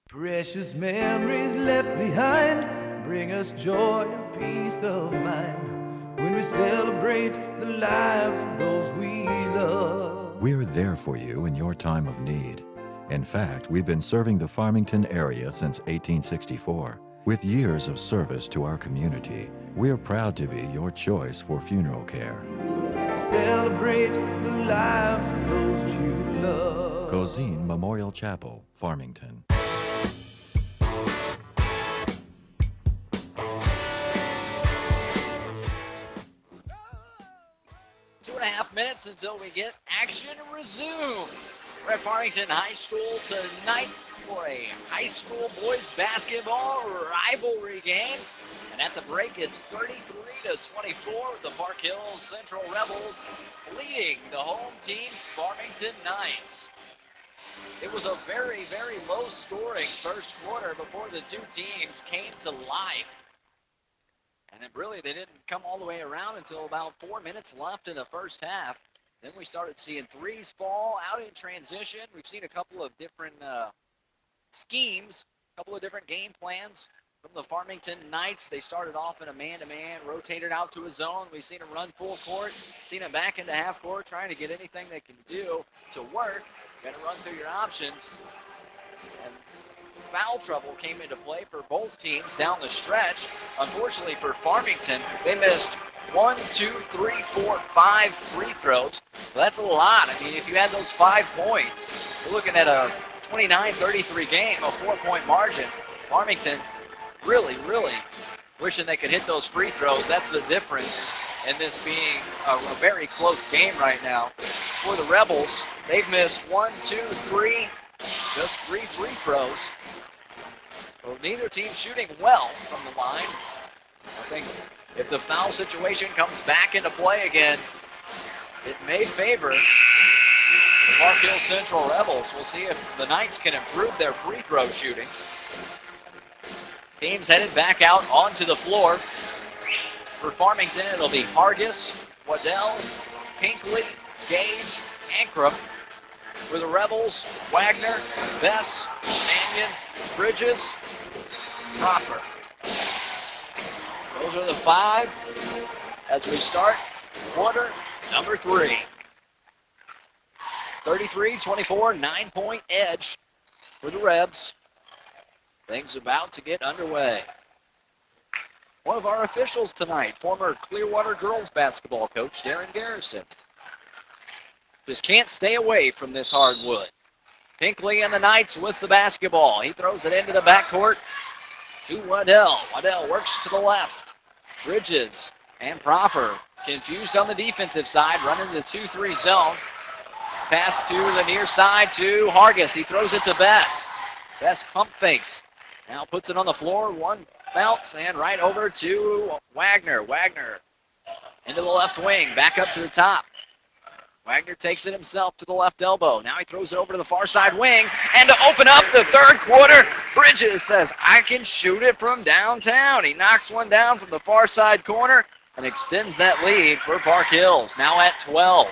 Precious memories left behind bring us joy and peace of mind when we celebrate the lives of those we love. We're there for you in your time of need. In fact, we've been serving the Farmington area since 1864. With years of service to our community, we're proud to be your choice for funeral care. Celebrate the lives of those you love. Cozine Memorial Chapel, Farmington. 2.5 minutes until we get action resumed. We're at Farmington High School tonight for a high school boys basketball rivalry game. And at the break, it's 33-24 with the Park Hills Central Rebels leading the home team, Farmington Knights. It was a very, very low-scoring first quarter before the two teams came to life. And then really, they didn't come all the way around until about 4 minutes left in the first half. Then we started seeing threes fall out in transition. We've seen a couple of different schemes, a couple of different game plans from the Farmington Knights. They started off in a man-to-man, rotated out to a zone. We've seen them run full court, seen them back into half court, trying to get anything they can do to work. Got to run through your options. And foul trouble came into play for both teams down the stretch. Unfortunately for Farmington, they missed 1, 2, 3, 4, 5 free throws. Well, that's a lot. I mean, if you had those 5 points, you're looking at a 29-33 game, a 4-point margin. Farmington really, really wishing they could hit those free throws. That's the difference in this being a very close game right now. For the Rebels, they've missed 1, 2, 3, just 3 free throws. Well, neither team shooting well from the line. I think if the foul situation comes back into play again, it may favor the Park Hill Central Rebels. We'll see if the Knights can improve their free throw shooting. Teams headed back out onto the floor. For Farmington, it'll be Hargis, Waddell, Pinkley, Gage, Ankrum. For the Rebels, Wagner, Bess, Mannion, Bridges, Crawford. Those are the 5 as we start quarter number 3. 33-24, 9-point edge for the Rebs. Things about to get underway. One of our officials tonight, former Clearwater girls basketball coach Darren Garrison. Just can't stay away from this hardwood. Pinkley and the Knights with the basketball. He throws it into the backcourt to Waddell. Waddell works to the left. Bridges and Proffer confused on the defensive side, running the 2-3 zone. Pass to the near side to Hargis. He throws it to Bess. Bess pump fakes. Now puts it on the floor. One bounce and right over to Wagner. Wagner into the left wing. Back up to the top. Wagner takes it himself to the left elbow. Now he throws it over to the far side wing. And to open up the third quarter, Bridges says, I can shoot it from downtown. He knocks one down from the far side corner and extends that lead for Park Hills. Now at 12.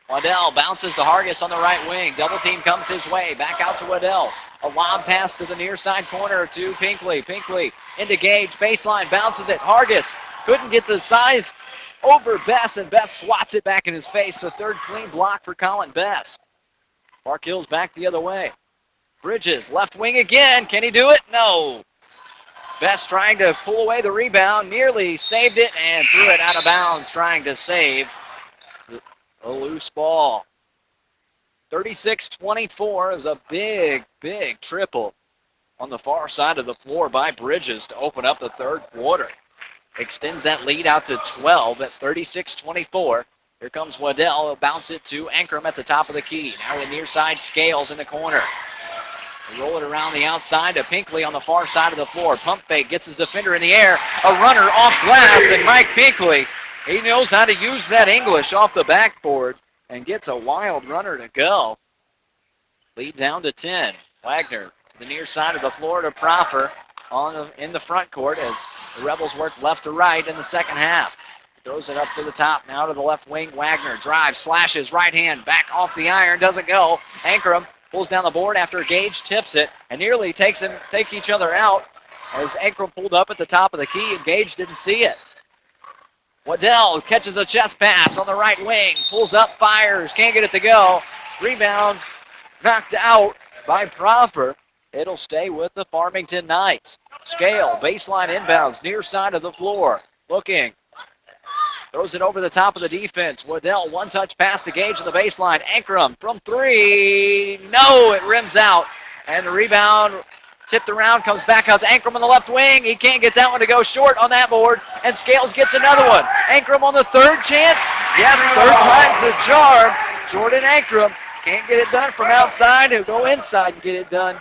Waddell bounces to Hargis on the right wing. Double team comes his way. Back out to Waddell. A lob pass to the near side corner to Pinkley. Pinkley into Gage. Baseline bounces it. Hargis couldn't get the size over Bess, and Bess swats it back in his face. The third clean block for Colin Bess. Park Hills back the other way. Bridges, left wing again. Can he do it? No. Bess trying to pull away the rebound. Nearly saved it and threw it out of bounds, trying to save a loose ball. 36-24 is a big, big triple on the far side of the floor by Bridges to open up the third quarter. Extends that lead out to 12 at 36-24. Here comes Waddell. He'll bounce it to Ankrum at the top of the key. Now the near side, Scales in the corner. They roll it around the outside to Pinkley on the far side of the floor. Pump fake, gets his defender in the air. A runner off glass, and Mike Pinkley, he knows how to use that English off the backboard and gets a wild runner to go. Lead down to 10. Wagner to the near side of the floor to Proffer in the front court as the Rebels work left to right in the second half. Throws it up to the top, now to the left wing. Wagner drives, slashes, right hand, back off the iron, doesn't go. Ankrum pulls down the board after Gage tips it and nearly take each other out as Ankrum pulled up at the top of the key and Gage didn't see it. Waddell catches a chest pass on the right wing, pulls up, fires, can't get it to go. Rebound knocked out by Proffer. It'll stay with the Farmington Knights. Scale, baseline inbounds, near side of the floor. Looking. Throws it over the top of the defense. Waddell, one-touch pass to Gage on the baseline. Ankrum from three. No, it rims out. And the rebound tipped around, comes back out to Ankrum on the left wing. He can't get that one to go short on that board. And Scales gets another one. Ankrum on the third chance. Yes, third time's the charm. Jordan Ankrum can't get it done from outside. He'll go inside and get it done.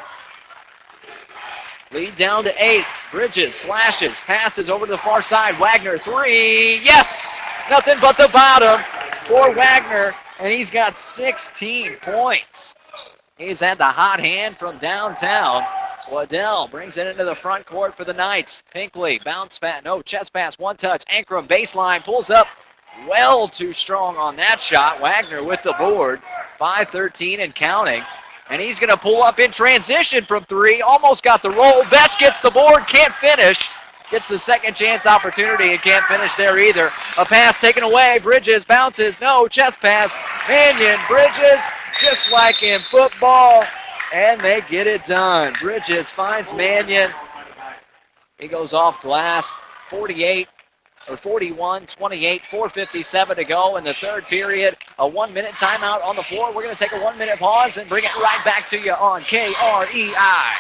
Lead down to 8. Bridges slashes, passes over to the far side. Wagner, three. Yes! Nothing but the bottom for Wagner, and he's got 16 points. He's had the hot hand from downtown. Waddell brings it into the front court for the Knights. Pinkley, bounce pass, no, chest pass, one touch. Ankrum, baseline, pulls up. Well too strong on that shot. Wagner with the board. 5-13 and counting. And he's going to pull up in transition from three. Almost got the roll. Bess gets the board, can't finish. Gets the second chance opportunity and can't finish there either. A pass taken away. Bridges bounces. No, chest pass. Mannion, Bridges, just like in football. And they get it done. Bridges finds Mannion. He goes off glass. 41-28, 4:57 to go in the third period. A 1-minute timeout on the floor. We're going to take a 1-minute pause and bring it right back to you on KREI.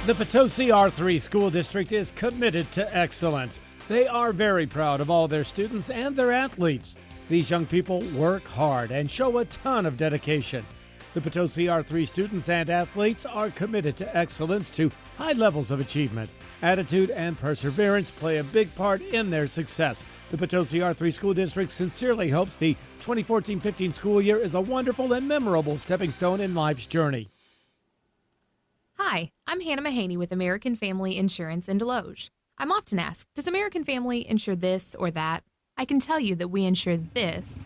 The Potosi R3 School District is committed to excellence. They are very proud of all their students and their athletes. These young people work hard and show a ton of dedication. The Potosi R3 students and athletes are committed to excellence to high levels of achievement. Attitude and perseverance play a big part in their success. The Potosi R3 School District sincerely hopes the 2014-15 school year is a wonderful and memorable stepping stone in life's journey. Hi, I'm Hannah Mahaney with American Family Insurance in Deloge. I'm often asked, does American Family insure this or that? I can tell you that we insure this,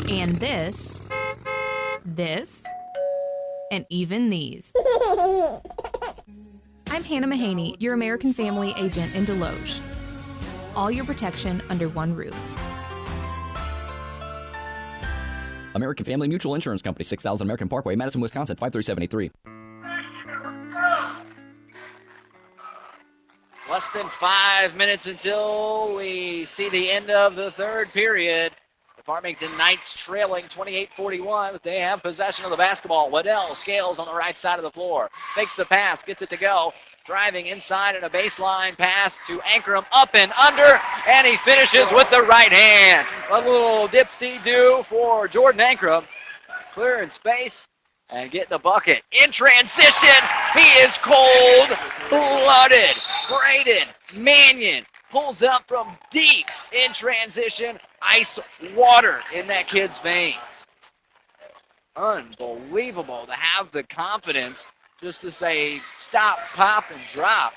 and this, and even these. I'm Hannah Mahaney, your American Family agent in Deloge. All your protection under one roof. American Family Mutual Insurance Company, 6000 American Parkway, Madison, Wisconsin, 53783. Less than 5 minutes until we see the end of the third period. The Farmington Knights trailing 28-41, but they have possession of the basketball. Waddell Scales on the right side of the floor. Fakes the pass, gets it to go. Driving inside and a baseline pass to Ankrum, up and under, and he finishes with the right hand. A little dipsy-do for Jordan Ankrum. Clearing space and getting the bucket. In transition, he is cold-blooded. Braden Mannion pulls up from deep in transition. Ice water in that kid's veins. Unbelievable to have the confidence just to say stop, pop, and drop.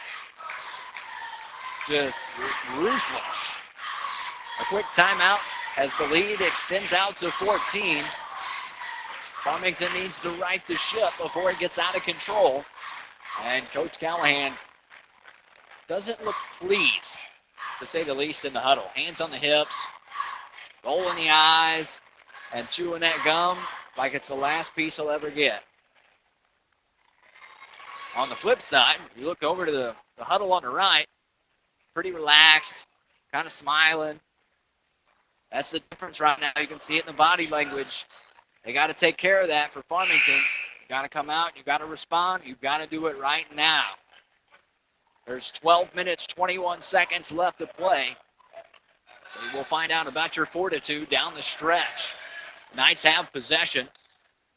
Just ruthless. A quick timeout as the lead extends out to 14. Farmington needs to right the ship before it gets out of control. And Coach Callahan doesn't look pleased, to say the least, in the huddle. Hands on the hips, rolling the eyes, and chewing that gum like it's the last piece he'll ever get. On the flip side, you look over to the huddle on the right, pretty relaxed, kind of smiling. That's the difference right now. You can see it in the body language. They got to take care of that for Farmington. You got to come out. You got to respond. You got to do it right now. There's 12 minutes, 21 seconds left to play. So we'll find out about your fortitude down the stretch. Knights have possession.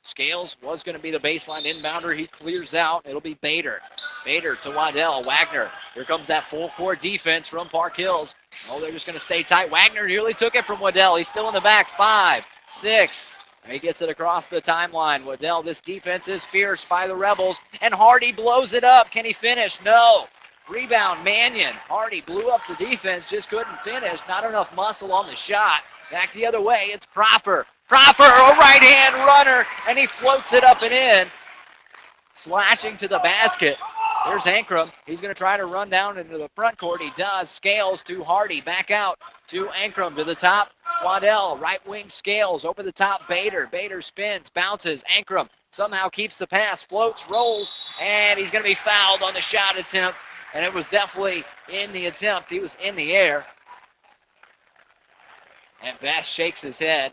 Scales was going to be the baseline inbounder. He clears out. It'll be Bader. Bader to Waddell. Wagner. Here comes that full court defense from Park Hills. Oh, they're just going to stay tight. Wagner nearly took it from Waddell. He's still in the back. 5, 6. He gets it across the timeline. Waddell, this defense is fierce by the Rebels. And Hardy blows it up. Can he finish? No. Rebound, Mannion. Hardy blew up the defense, just couldn't finish. Not enough muscle on the shot. Back the other way, it's Proffer. Proffer, a right-hand runner, and he floats it up and in. Slashing to the basket. There's Ankrum. He's going to try to run down into the front court. He does. Scales to Hardy. Back out to Ankrum to the top. Waddell, right wing Scales. Over the top, Bader. Bader spins, bounces. Ankrum somehow keeps the pass, floats, rolls, and he's going to be fouled on the shot attempt. And it was definitely in the attempt. He was in the air. And Bass shakes his head.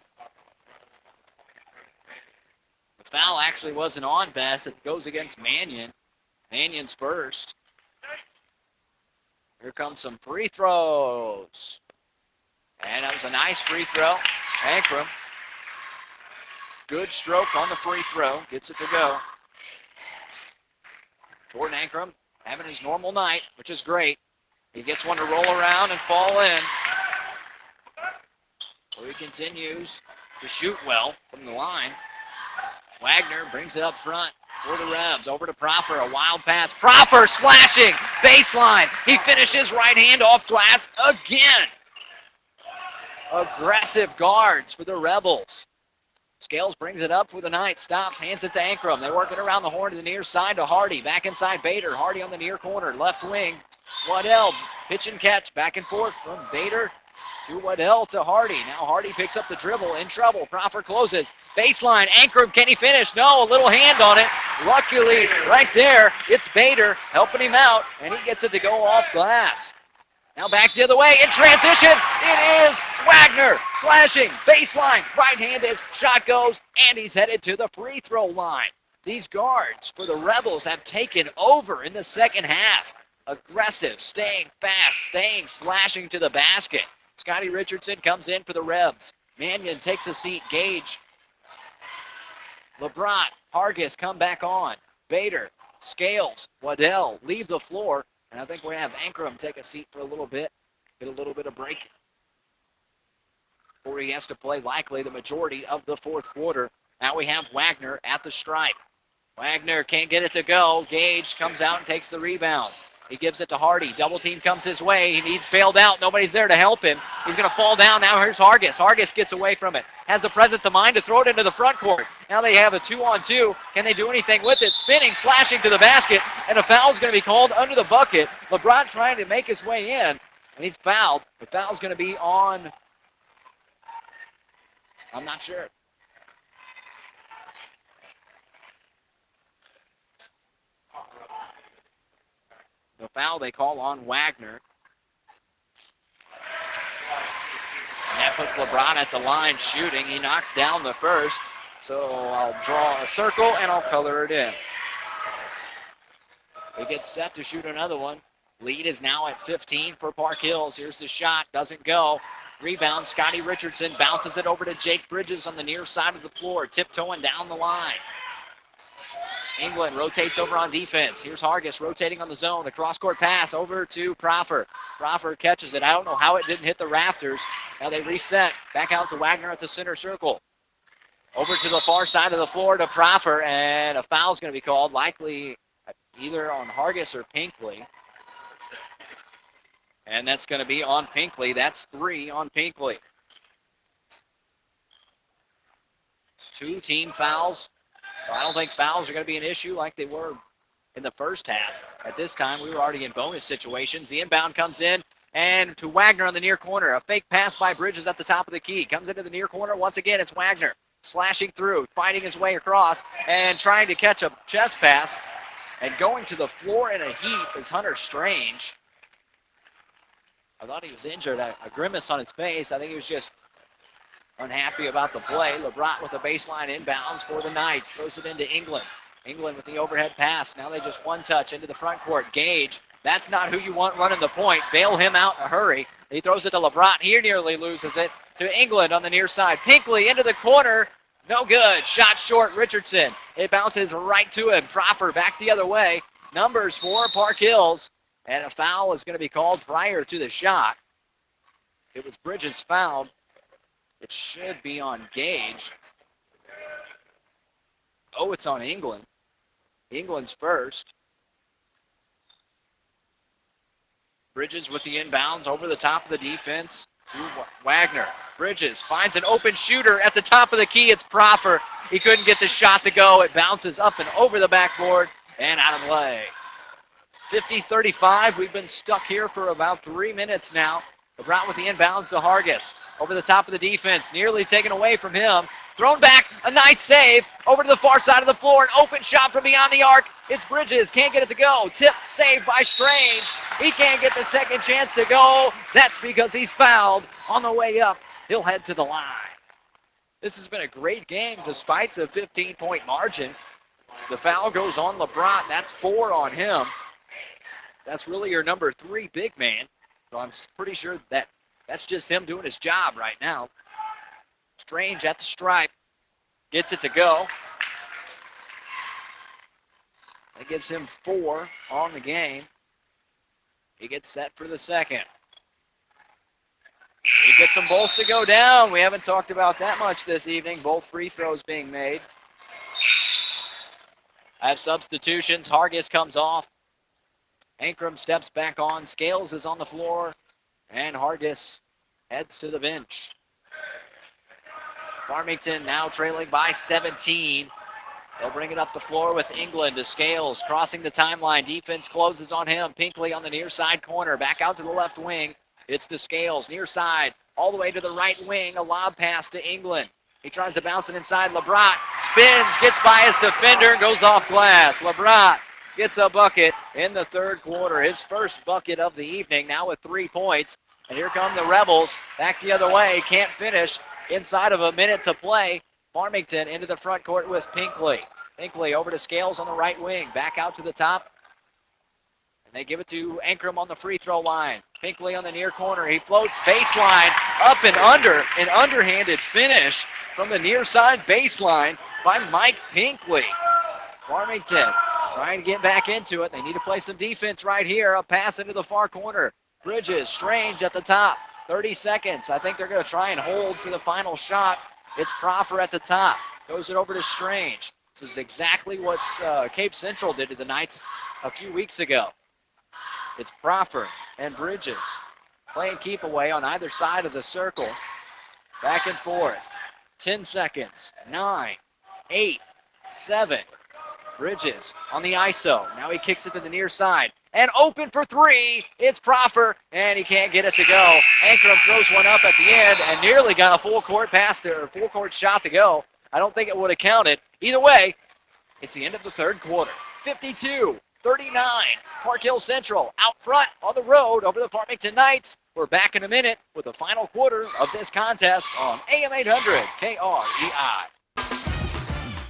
The foul actually wasn't on Bass. It goes against Mannion. Mannion's first. Here comes some free throws. And that was a nice free throw. Ankrum. Good stroke on the free throw. Gets it to go. Jordan Ankrum having his normal night, which is great. He gets one to roll around and fall in. So he continues to shoot well from the line. Wagner brings it up front for the Rebs. Over to Proffer, a wild pass. Proffer slashing, baseline. He finishes right hand off glass again. Aggressive guards for the Rebels. Scales brings it up for the Knights. Stops, hands it to Ankrum. They work it around the horn to the near side to Hardy. Back inside Bader. Hardy on the near corner. Left wing. Waddell. Pitch and catch. Back and forth from Bader to Waddell to Hardy. Now Hardy picks up the dribble. In trouble. Proffer closes. Baseline. Ankrum. Can he finish? No. A little hand on it. Luckily, right there, it's Bader helping him out. And he gets it to go off glass. Now back the other way in transition. It is Wagner slashing, baseline, right-handed, shot goes, and he's headed to the free throw line. These guards for the Rebels have taken over in the second half. Aggressive, staying fast, slashing to the basket. Scotty Richardson comes in for the Rebs. Mannion takes a seat. Gage. LeBron, Hargis come back on. Bader, Scales, Waddell leave the floor. And I think we're going to have Ankrum take a seat for a little bit, get a little bit of break before he has to play likely the majority of the fourth quarter. Now we have Wagner at the stripe. Wagner can't get it to go. Gage comes out and takes the rebound. He gives it to Hardy. Double team comes his way. He needs bailed out. Nobody's there to help him. He's going to fall down. Now here's Hargis. Hargis gets away from it. Has the presence of mind to throw it into the front court. Now they have a 2-on-2. Can they do anything with it? Spinning, slashing to the basket, and a foul is going to be called under the bucket. LeBron trying to make his way in, and he's fouled. The foul's going to be on, I'm not sure. The foul they call on Wagner. And that puts LeBron at the line shooting. He knocks down the first. So I'll draw a circle and I'll color it in. He gets set to shoot another one. Lead is now at 15 for Park Hills. Here's the shot. Doesn't go. Rebound. Scotty Richardson bounces it over to Jake Bridges on the near side of the floor. Tiptoeing down the line. England rotates over on defense. Here's Hargis rotating on the zone. The cross-court pass over to Proffer. Proffer catches it. I don't know how it didn't hit the rafters. Now they reset. Back out to Wagner at the center circle. Over to the far side of the floor to Proffer, and a foul's going to be called, likely either on Hargis or Pinkley. And that's going to be on Pinkley. That's 3 on Pinkley. 2 team fouls. I don't think fouls are going to be an issue like they were in the first half. At this time, we were already in bonus situations. The inbound comes in, and to Wagner on the near corner. A fake pass by Bridges at the top of the key. Comes into the near corner. Once again, it's Wagner slashing through, fighting his way across, and trying to catch a chest pass. And going to the floor in a heap is Hunter Strange. I thought he was injured. A grimace on his face. I think he was just unhappy about the play. LeBron with a baseline inbounds for the Knights. Throws it into England. England with the overhead pass. Now they just one touch into the front court. Gage, that's not who you want running the point. Bail him out in a hurry. He throws it to LeBron. He nearly loses it to England on the near side. Pinkley into the corner. No good. Shot short. Richardson. It bounces right to him. Proffer back the other way. Numbers for Park Hills. And a foul is going to be called prior to the shot. It was Bridges fouled. It should be on Gage. Oh, it's on England. England's first. Bridges with the inbounds over the top of the defense to Wagner. Bridges finds an open shooter at the top of the key. It's Proffer. He couldn't get the shot to go. It bounces up and over the backboard and out of play. 50-35. We've been stuck here for about 3 minutes now. LeBron with the inbounds to Hargis. Over the top of the defense. Nearly taken away from him. Thrown back. A nice save. Over to the far side of the floor. An open shot from beyond the arc. It's Bridges. Can't get it to go. Tip saved by Strange. He can't get the second chance to go. That's because he's fouled on the way up. He'll head to the line. This has been a great game despite the 15-point margin. The foul goes on LeBron. That's 4 on him. That's really your number 3 big man. So I'm pretty sure that's just him doing his job right now. Strange at the stripe. Gets it to go. That gives him 4 on the game. He gets set for the second. He gets them both to go down. We haven't talked about that much this evening. Both free throws being made. I have substitutions. Hargis comes off. Ankrum steps back on. Scales is on the floor. And Hargis heads to the bench. Farmington now trailing by 17. They'll bring it up the floor with England to Scales. Crossing the timeline. Defense closes on him. Pinkley on the near side corner. Back out to the left wing. It's to Scales. Near side. All the way to the right wing. A lob pass to England. He tries to bounce it inside. LeBron spins. Gets by his defender. Goes off glass. LeBron gets a bucket in the third quarter. His first bucket of the evening, now with 3 points. And here come the Rebels back the other way. Can't finish inside of a minute to play. Farmington into the front court with Pinkley. Pinkley over to Scales on the right wing. Back out to the top. And they give it to Ankrum on the free throw line. Pinkley on the near corner. He floats baseline up and under. An underhanded finish from the near side baseline by Mike Pinkley. Farmington trying to get back into it. They need to play some defense right here. A pass into the far corner. Bridges, Strange at the top. 30 seconds. I think they're going to try and hold for the final shot. It's Proffer at the top. Goes it over to Strange. This is exactly what Cape Central did to the Knights a few weeks ago. It's Proffer and Bridges playing keep away on either side of the circle. Back and forth. 10 seconds. 9, 8, 7. Bridges on the ISO. Now he kicks it to the near side. And open for 3. It's Proffer, and he can't get it to go. Ankrum throws one up at the end and nearly got a full court pass or full court shot to go. I don't think it would have counted. Either way, it's the end of the third quarter. 52-39. Park Hill Central out front on the road over the Farmington Knights. We're back in a minute with the final quarter of this contest on AM 800 KREI.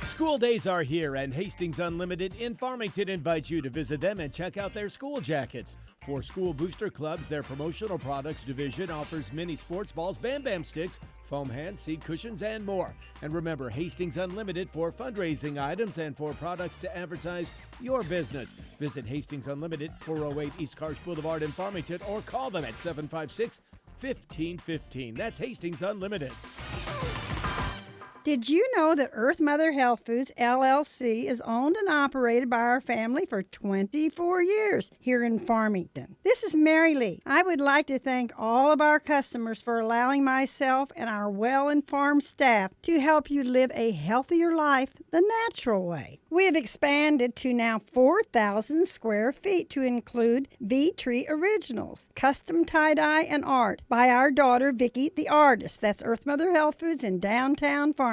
School days are here, and Hastings Unlimited in Farmington invites you to visit them and check out their school jackets. For school booster clubs, their promotional products division offers mini sports balls, Bam Bam sticks, foam hands, seat cushions, and more. And remember, Hastings Unlimited for fundraising items and for products to advertise your business. Visit Hastings Unlimited, 408 East Karsh Boulevard in Farmington, or call them at 756-1515. That's Hastings Unlimited. Did you know that Earth Mother Health Foods, LLC, is owned and operated by our family for 24 years here in Farmington? This is Mary Lee. I would like to thank all of our customers for allowing myself and our well-informed staff to help you live a healthier life the natural way. We have expanded to now 4,000 square feet to include V-Tree Originals, custom tie-dye and art by our daughter, Vicki the Artist. That's Earth Mother Health Foods in downtown Farmington.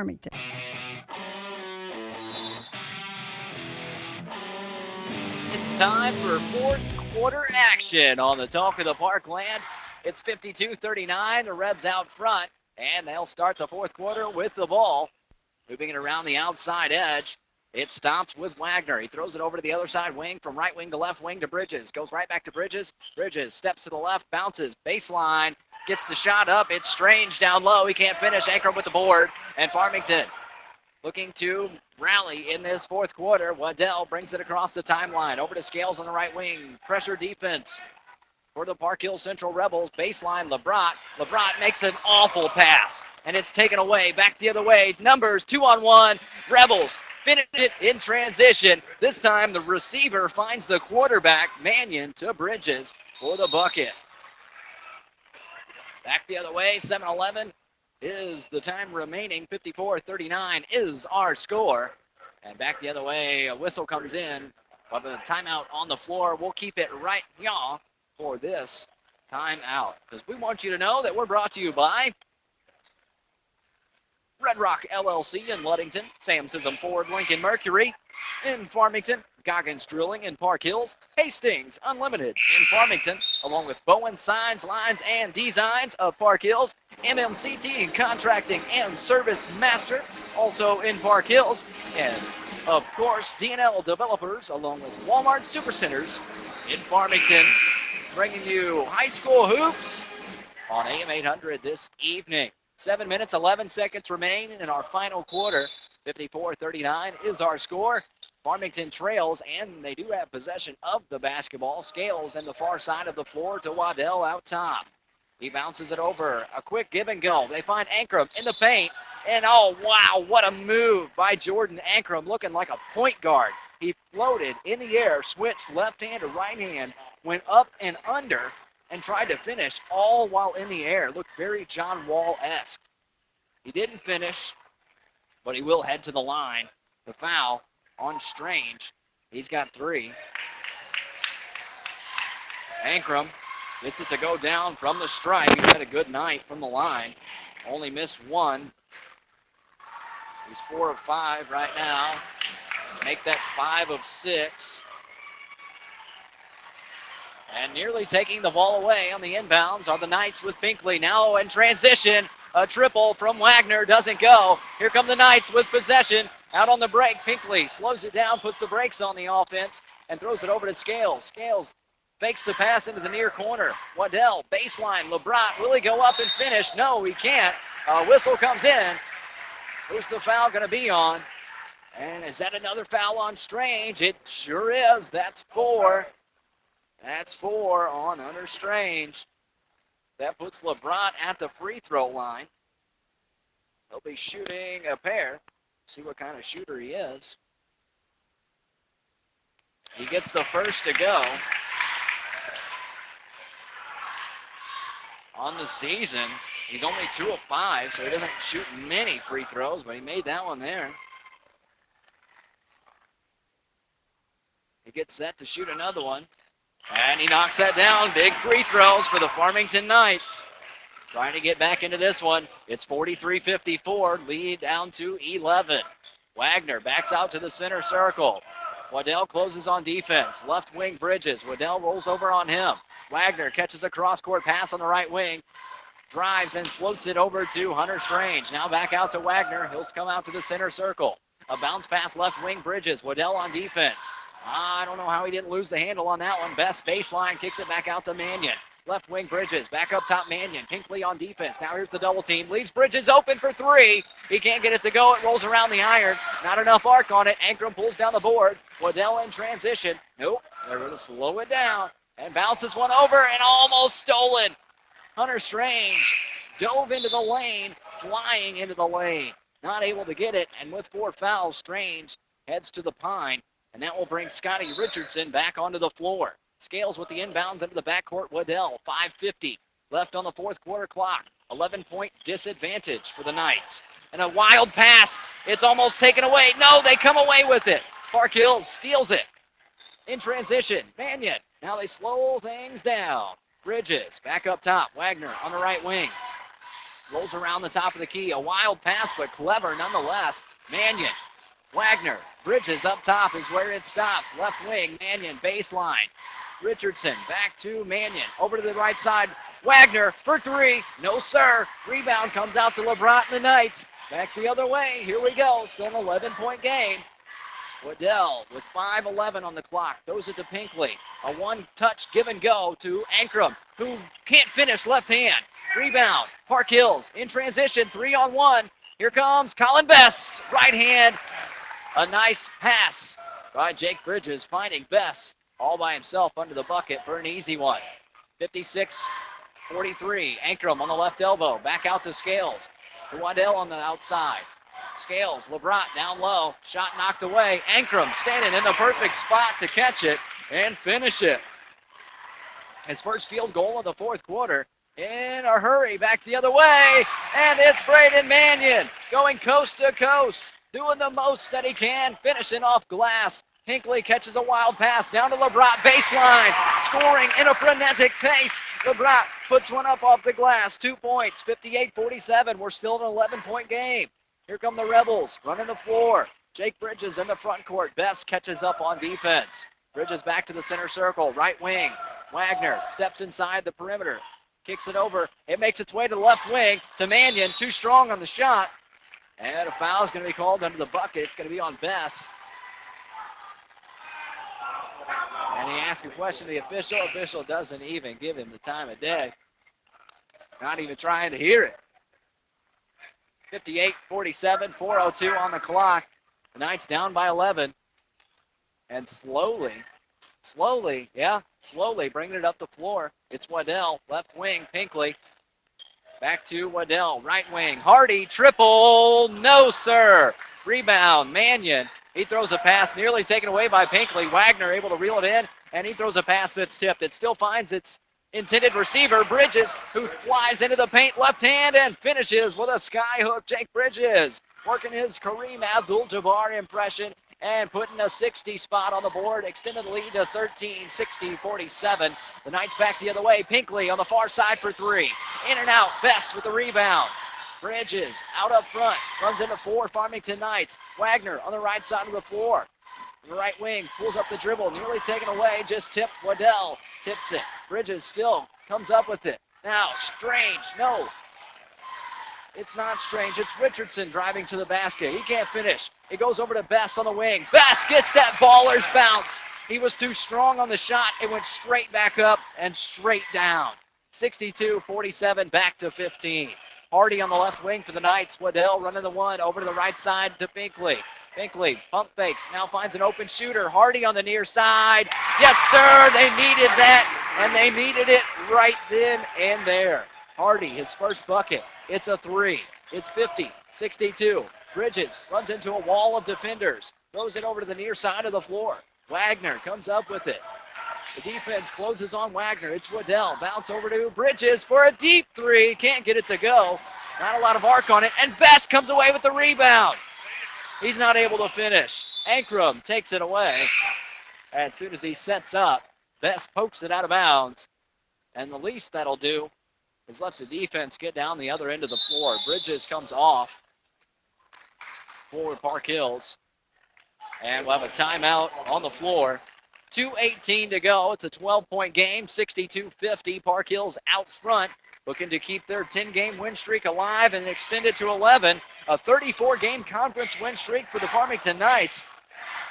It's time for fourth quarter action on the Talk of the Parkland. It's 52-39. The Rebs out front, and they'll start the fourth quarter with the ball. Moving it around the outside edge. It stops with Wagner. He throws it over to the other side wing, from right wing to left wing to Bridges. Goes right back to Bridges. Bridges steps to the left, bounces, baseline, gets the shot up. It's Strange down low. He can't finish. Ankrum with the board. And Farmington looking to rally in this fourth quarter. Waddell brings it across the timeline. Over to Scales on the right wing. Pressure defense for the Park Hill Central Rebels. Baseline, LeBrot. LeBrot makes an awful pass, and it's taken away. Back the other way. Numbers 2-on-1. Rebels finish it in transition. This time the receiver finds the quarterback, Mannion, to Bridges for the bucket. Back the other way, 7-11 is the time remaining. 54-39 is our score. And back the other way, a whistle comes in. But the timeout on the floor, we'll keep it right here for this timeout. Because we want you to know that we're brought to you by Red Rock LLC in Ludington, Sam Sism Ford Lincoln Mercury in Farmington, Goggins Drilling in Park Hills, Hastings Unlimited in Farmington, along with Bowen Signs, Lines, and Designs of Park Hills, MMCT Contracting and Service Master, also in Park Hills, and of course, D&L Developers, along with Walmart Supercenters in Farmington, bringing you high school hoops on AM 800 this evening. 7 minutes, 11 seconds remain in our final quarter. 54-39 is our score. Farmington trails, and they do have possession of the basketball. Scales in the far side of the floor to Waddell out top. He bounces it over. A quick give and go. They find Ankrum in the paint. And oh, wow, what a move by Jordan Ankrum, looking like a point guard. He floated in the air, switched left hand to right hand, went up and under, and tried to finish all while in the air. Looked very John Wall-esque. He didn't finish, but he will head to the line. The foul on Strange. He's got 3. Ankrum gets it to go down from the stripe. He's had a good night from the line. Only missed 1. He's 4 of 5 right now. Make that 5 of 6. And nearly taking the ball away on the inbounds are the Knights with Pinkley. Now in transition, a triple from Wagner doesn't go. Here come the Knights with possession. Out on the break, Pinkley slows it down, puts the brakes on the offense, and throws it over to Scales. Scales fakes the pass into the near corner. Waddell, baseline, LeBrot, will he go up and finish? No, he can't. A whistle comes in. Who's the foul going to be on? And is that another foul on Strange? It sure is. That's 4. That's 4 on Hunter Strange. That puts LeBrot at the free throw line. He'll be shooting a pair. See what kind of shooter he is. He gets the first to go. On the season, he's only 2 of 5, so he doesn't shoot many free throws, but he made that one there. He gets set to shoot another one. And he knocks that down. Big free throws for the Farmington Knights. Trying to get back into this one. It's 43-54, lead down to 11. Wagner backs out to the center circle. Waddell closes on defense. Left wing Bridges. Waddell rolls over on him. Wagner catches a cross-court pass on the right wing. Drives and floats it over to Hunter Strange. Now back out to Wagner. He'll come out to the center circle. A bounce pass left wing Bridges. Waddell on defense. I don't know how he didn't lose the handle on that one. Best baseline kicks it back out to Mannion. Left wing Bridges, back up top Mannion. Pinkley on defense. Now here's the double team. Leaves Bridges open for three. He can't get it to go. It rolls around the iron. Not enough arc on it. Ankrum pulls down the board. Waddell in transition. Nope. They're going to slow it down. And bounces one over and almost stolen. Hunter Strange dove into the lane, flying into the lane. Not able to get it. And with 4 fouls, Strange heads to the pine. And that will bring Scotty Richardson back onto the floor. Scales with the inbounds into the backcourt. Waddell, 5:50 left on the fourth quarter clock. 11-point disadvantage for the Knights. And a wild pass. It's almost taken away. No, they come away with it. Park Hills steals it. In transition, Mannion. Now they slow things down. Bridges back up top. Wagner on the right wing. Rolls around the top of the key. A wild pass, but clever nonetheless. Mannion. Wagner. Bridges up top is where it stops. Left wing, Mannion, baseline. Richardson back to Mannion. Over to the right side. Wagner for three. No, sir. Rebound comes out to LeBron and the Knights. Back the other way. Here we go. Still an 11-point game. Waddell with 5:11 on the clock. Throws it to Pinkley. A one-touch give and go to Ankrum, who can't finish left hand. Rebound. Park Hills in transition. 3-on-1. Here comes Colin Bess. Right hand. A nice pass by Jake Bridges, finding Bess all by himself under the bucket for an easy one. 56-43. Ankrum on the left elbow. Back out to Scales. To Waddell on the outside. Scales, LeBron down low. Shot knocked away. Ankrum standing in the perfect spot to catch it and finish it. His first field goal of the fourth quarter. In a hurry, back the other way. And it's Braden Mannion going coast to coast. Doing the most that he can, finishing off glass. Pinkley catches a wild pass down to LeBron, baseline, scoring in a frenetic pace. LeBron puts one up off the glass, 2 points, 58-47. We're still in an 11-point game. Here come the Rebels, running the floor. Jake Bridges in the front court. Best catches up on defense. Bridges back to the center circle, right wing. Wagner steps inside the perimeter, kicks it over. It makes its way to the left wing to Mannion, too strong on the shot. And a foul is going to be called under the bucket. It's going to be on Bess. And he asks a question to the official. Official doesn't even give him the time of day. Not even trying to hear it. 58-47, 4:02 on the clock. The Knights down by 11. And slowly bringing it up the floor. It's Waddell, left wing, Pinkley. Back to Waddell, right wing. Hardy, triple, no, sir. Rebound, Mannion. He throws a pass nearly taken away by Pinkley. Wagner able to reel it in, and he throws a pass that's tipped. It still finds its intended receiver, Bridges, who flies into the paint left hand and finishes with a sky hook. Jake Bridges working his Kareem Abdul-Jabbar impression and putting a 60 spot on the board, extended the lead to 13, 60-47. The Knights back the other way. Pinkley on the far side for three. In and out, Best with the rebound. Bridges out up front, runs into four Farmington Knights. Wagner on the right side of the floor. On the right wing, pulls up the dribble, nearly taken away, just tipped. Waddell tips it. Bridges still comes up with it. Now, Strange, no. It's not Strange, it's Richardson driving to the basket. He can't finish. It goes over to Bess on the wing. Bess gets that baller's bounce. He was too strong on the shot. It went straight back up and straight down. 62-47, back to 15. Hardy on the left wing for the Knights. Waddell running the one over to the right side to Pinkley. Pinkley pump fakes, now finds an open shooter. Hardy on the near side. Yes, sir, they needed that, and they needed it right then and there. Hardy, his first bucket. It's a three. It's 50-62. Bridges runs into a wall of defenders. Throws it over to the near side of the floor. Wagner comes up with it. The defense closes on Wagner. It's Waddell. Bounce over to Bridges for a deep three. Can't get it to go. Not a lot of arc on it. And Best comes away with the rebound. He's not able to finish. Ankrum takes it away. And as soon as he sets up, Best pokes it out of bounds. And the least that'll do is let the defense get down the other end of the floor. Bridges comes off for Park Hills. And we'll have a timeout on the floor. 2:18 to go. It's a 12-point game, 62-50. Park Hills out front, looking to keep their 10-game win streak alive and extend it to 11. A 34-game conference win streak for the Farmington Knights.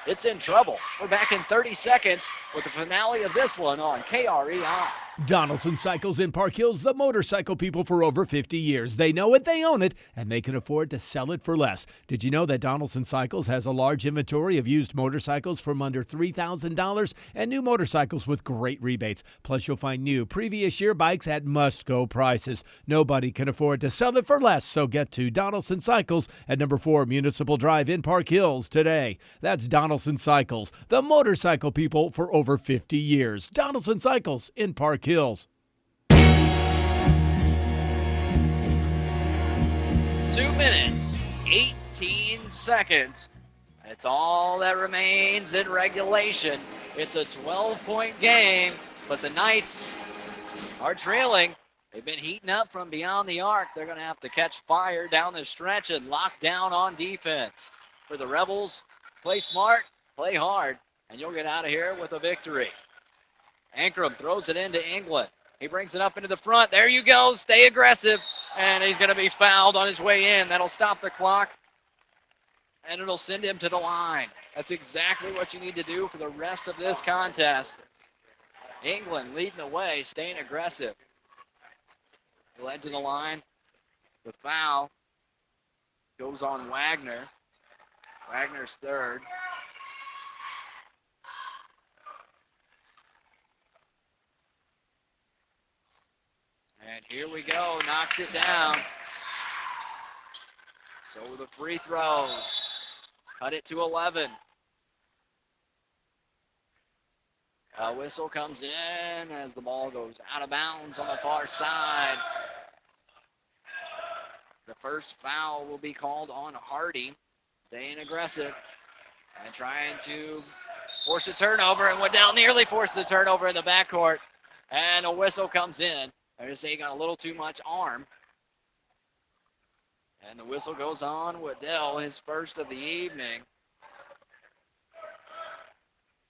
It's in trouble. We're back in 30 seconds with the finale of this one on KREI. Donaldson Cycles in Park Hills, the motorcycle people for over 50 years. They know it, they own it, and they can afford to sell it for less. Did you know that Donaldson Cycles has a large inventory of used motorcycles from under $3,000 and new motorcycles with great rebates? Plus, you'll find new previous year bikes at must-go prices. Nobody can afford to sell it for less, so get to Donaldson Cycles at number 4 Municipal Drive in Park Hills today. That's Donaldson Cycles, the motorcycle people for over 50 years. Donaldson Cycles in Park Hills. 2 minutes, 18 seconds. It's all that remains in regulation. It's a 12-point game, but the Knights are trailing. They've been heating up from beyond the arc. They're going to have to catch fire down the stretch and lock down on defense. For the Rebels, play smart, play hard, and you'll get out of here with a victory. Ankrum throws it into England. He brings it up into the front. There you go. Stay aggressive. And he's going to be fouled on his way in. That'll stop the clock. And it'll send him to the line. That's exactly what you need to do for the rest of this contest. England leading the way, staying aggressive. Led to the line. The foul goes on Wagner. Wagner's third. And here we go, knocks it down. So the free throws, cut it to 11. A whistle comes in as the ball goes out of bounds on the far side. The first foul will be called on Hardy, staying aggressive and trying to force a turnover, and Waddell nearly forced the turnover in the backcourt. And a whistle comes in. I just say he got a little too much arm. And the whistle goes on. Waddell, his first of the evening.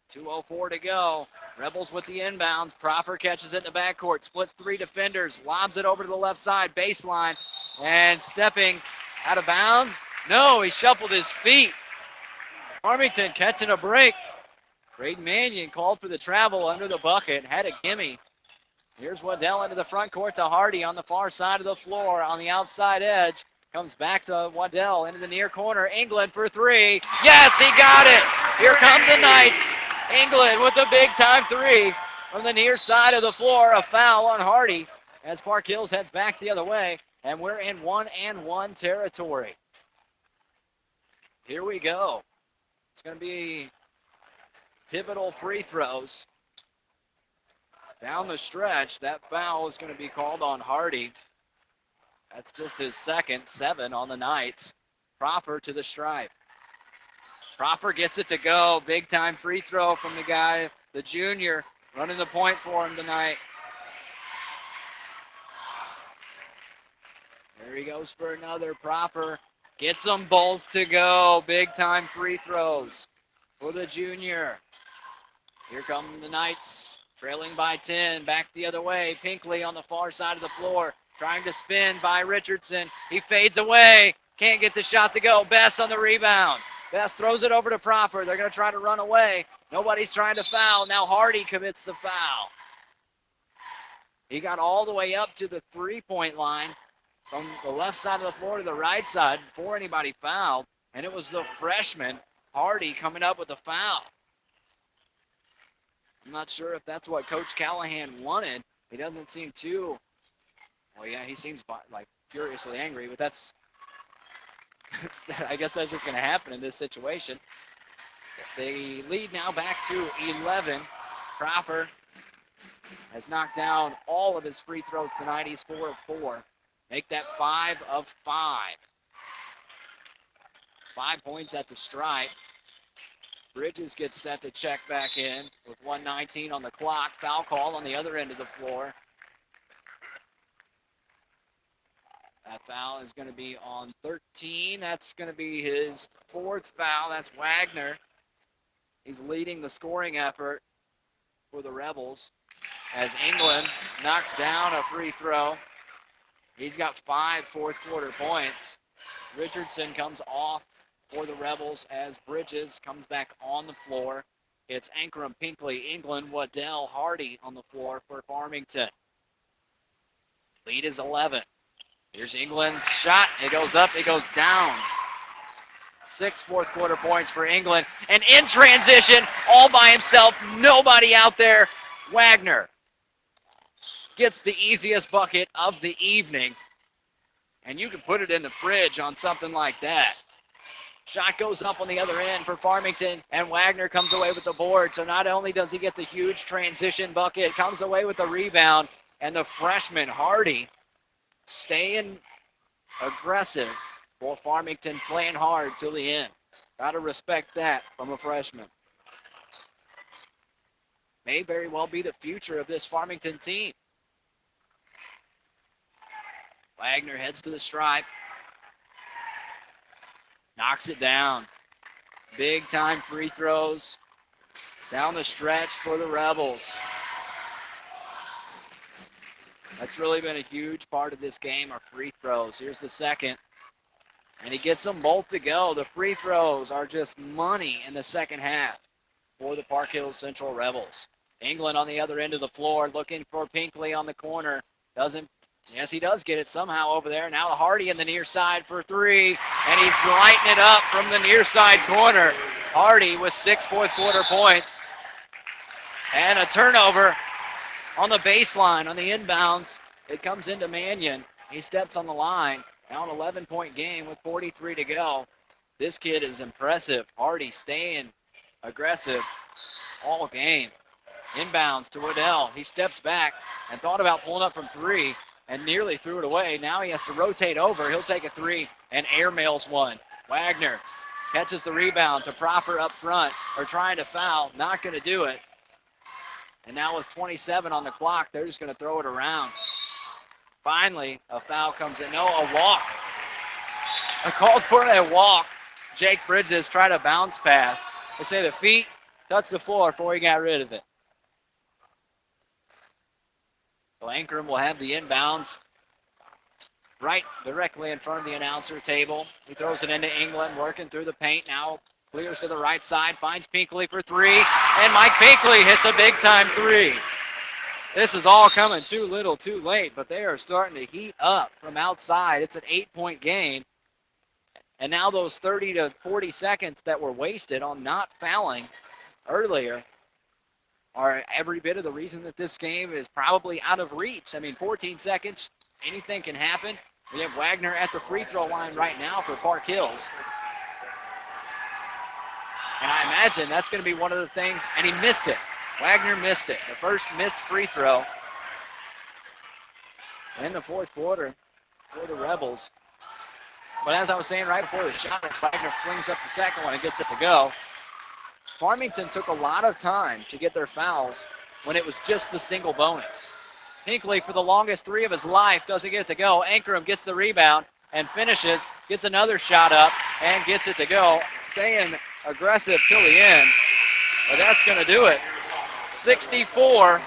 2:04 to go. Rebels with the inbounds. Proffer catches it in the backcourt. Splits three defenders. Lobs it over to the left side. Baseline. And stepping out of bounds. No, he shuffled his feet. Farmington catching a break. Braden Mannion called for the travel under the bucket. Had a gimme. Here's Waddell into the front court to Hardy on the far side of the floor on the outside edge. Comes back to Waddell into the near corner. England for three. Yes, he got it. Here come the Knights. England with a big-time three from the near side of the floor. A foul on Hardy as Park Hills heads back the other way. And we're in 1-and-1 territory. Here we go. It's going to be pivotal free throws. Down the stretch, that foul is going to be called on Hardy. That's just his second, 7 on the Knights. Proffer to the stripe. Proffer gets it to go. Big time free throw from the guy, the junior, running the point for him tonight. There he goes for another. Proffer gets them both to go. Big time free throws for the junior. Here come the Knights. Trailing by 10, back the other way. Pinkley on the far side of the floor, trying to spin by Richardson. He fades away, can't get the shot to go. Best on the rebound. Best throws it over to Proffer. They're going to try to run away. Nobody's trying to foul. Now Hardy commits the foul. He got all the way up to the three-point line from the left side of the floor to the right side before anybody fouled, and it was the freshman, Hardy, coming up with the foul. I'm not sure if that's what Coach Callahan wanted. He doesn't seem too, well, yeah, he seems like furiously angry, but that's, I guess that's just going to happen in this situation. They lead now back to 11. Proffer has knocked down all of his free throws tonight. He's 4 of 4. Make that 5 of 5. 5 points at the stripe. Bridges gets set to check back in with 1:19 on the clock. Foul call on the other end of the floor. That foul is going to be on 13. That's going to be his 4th foul. That's Wagner. He's leading the scoring effort for the Rebels as England knocks down a free throw. He's got 5 fourth-quarter points. Richardson comes off for the Rebels as Bridges comes back on the floor. It's Ankrum, Pinkley, England, Waddell, Hardy on the floor for Farmington. Lead is 11. Here's England's shot. It goes up, it goes down. 6 fourth quarter points for England. And in transition, all by himself, nobody out there. Wagner gets the easiest bucket of the evening. And you can put it in the fridge on something like that. Shot goes up on the other end for Farmington, and Wagner comes away with the board. So not only does he get the huge transition bucket, comes away with the rebound, and the freshman Hardy staying aggressive. Boy, Farmington playing hard till the end. Got to respect that from a freshman. May very well be the future of this Farmington team. Wagner heads to the stripe. Knocks it down. Big time free throws down the stretch for the Rebels. That's really been a huge part of this game, are free throws. Here's the second. And he gets them both to go. The free throws are just money in the second half for the Park Hills Central Rebels. England on the other end of the floor looking for Pinkley on the corner. Yes, he does get it somehow over there. Now Hardy in the near side for three, and he's lighting it up from the near side corner. Hardy with 6 fourth quarter points. And a turnover on the baseline, on the inbounds. It comes into Mannion. He steps on the line. Now an 11-point game with 43 to go. This kid is impressive. Hardy staying aggressive all game. Inbounds to Waddell. He steps back and thought about pulling up from three and nearly threw it away. Now he has to rotate over. He'll take a three and airmails one. Wagner catches the rebound to Proffer up front, or trying to foul. Not going to do it. And now with 27 on the clock, they're just going to throw it around. Finally, a foul comes in. No, a walk. I called for a walk. Jake Bridges tried a bounce pass. They say the feet touched the floor before he got rid of it. So Ankrum will have the inbounds right directly in front of the announcer table. He throws it into England, working through the paint. Now clears to the right side, finds Pinkley for three, and Mike Pinkley hits a big-time three. This is all coming too little, too late, but they are starting to heat up from outside. It's an 8-point game. And now those 30 to 40 seconds that were wasted on not fouling earlier are every bit of the reason that this game is probably out of reach. I mean, 14 seconds, anything can happen. We have Wagner at the free throw line right now for Park Hills. And I imagine that's going to be one of the things, and he missed it. Wagner missed it. The first missed free throw in the fourth quarter for the Rebels. But as I was saying right before the shot, Wagner flings up the second one and gets it to go. Farmington took a lot of time to get their fouls when it was just the single bonus. Pinkley, for the longest three of his life, doesn't get it to go. Ankrum gets the rebound and finishes, gets another shot up, and gets it to go. Staying aggressive till the end, but that's going to do it. 64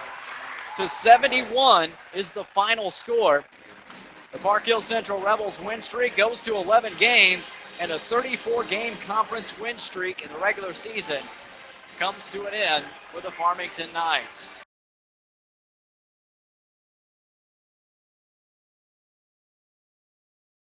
to 71 is the final score. The Park Hill Central Rebels win streak goes to 11 games, and a 34-game conference win streak in the regular season comes to an end with the Farmington Knights.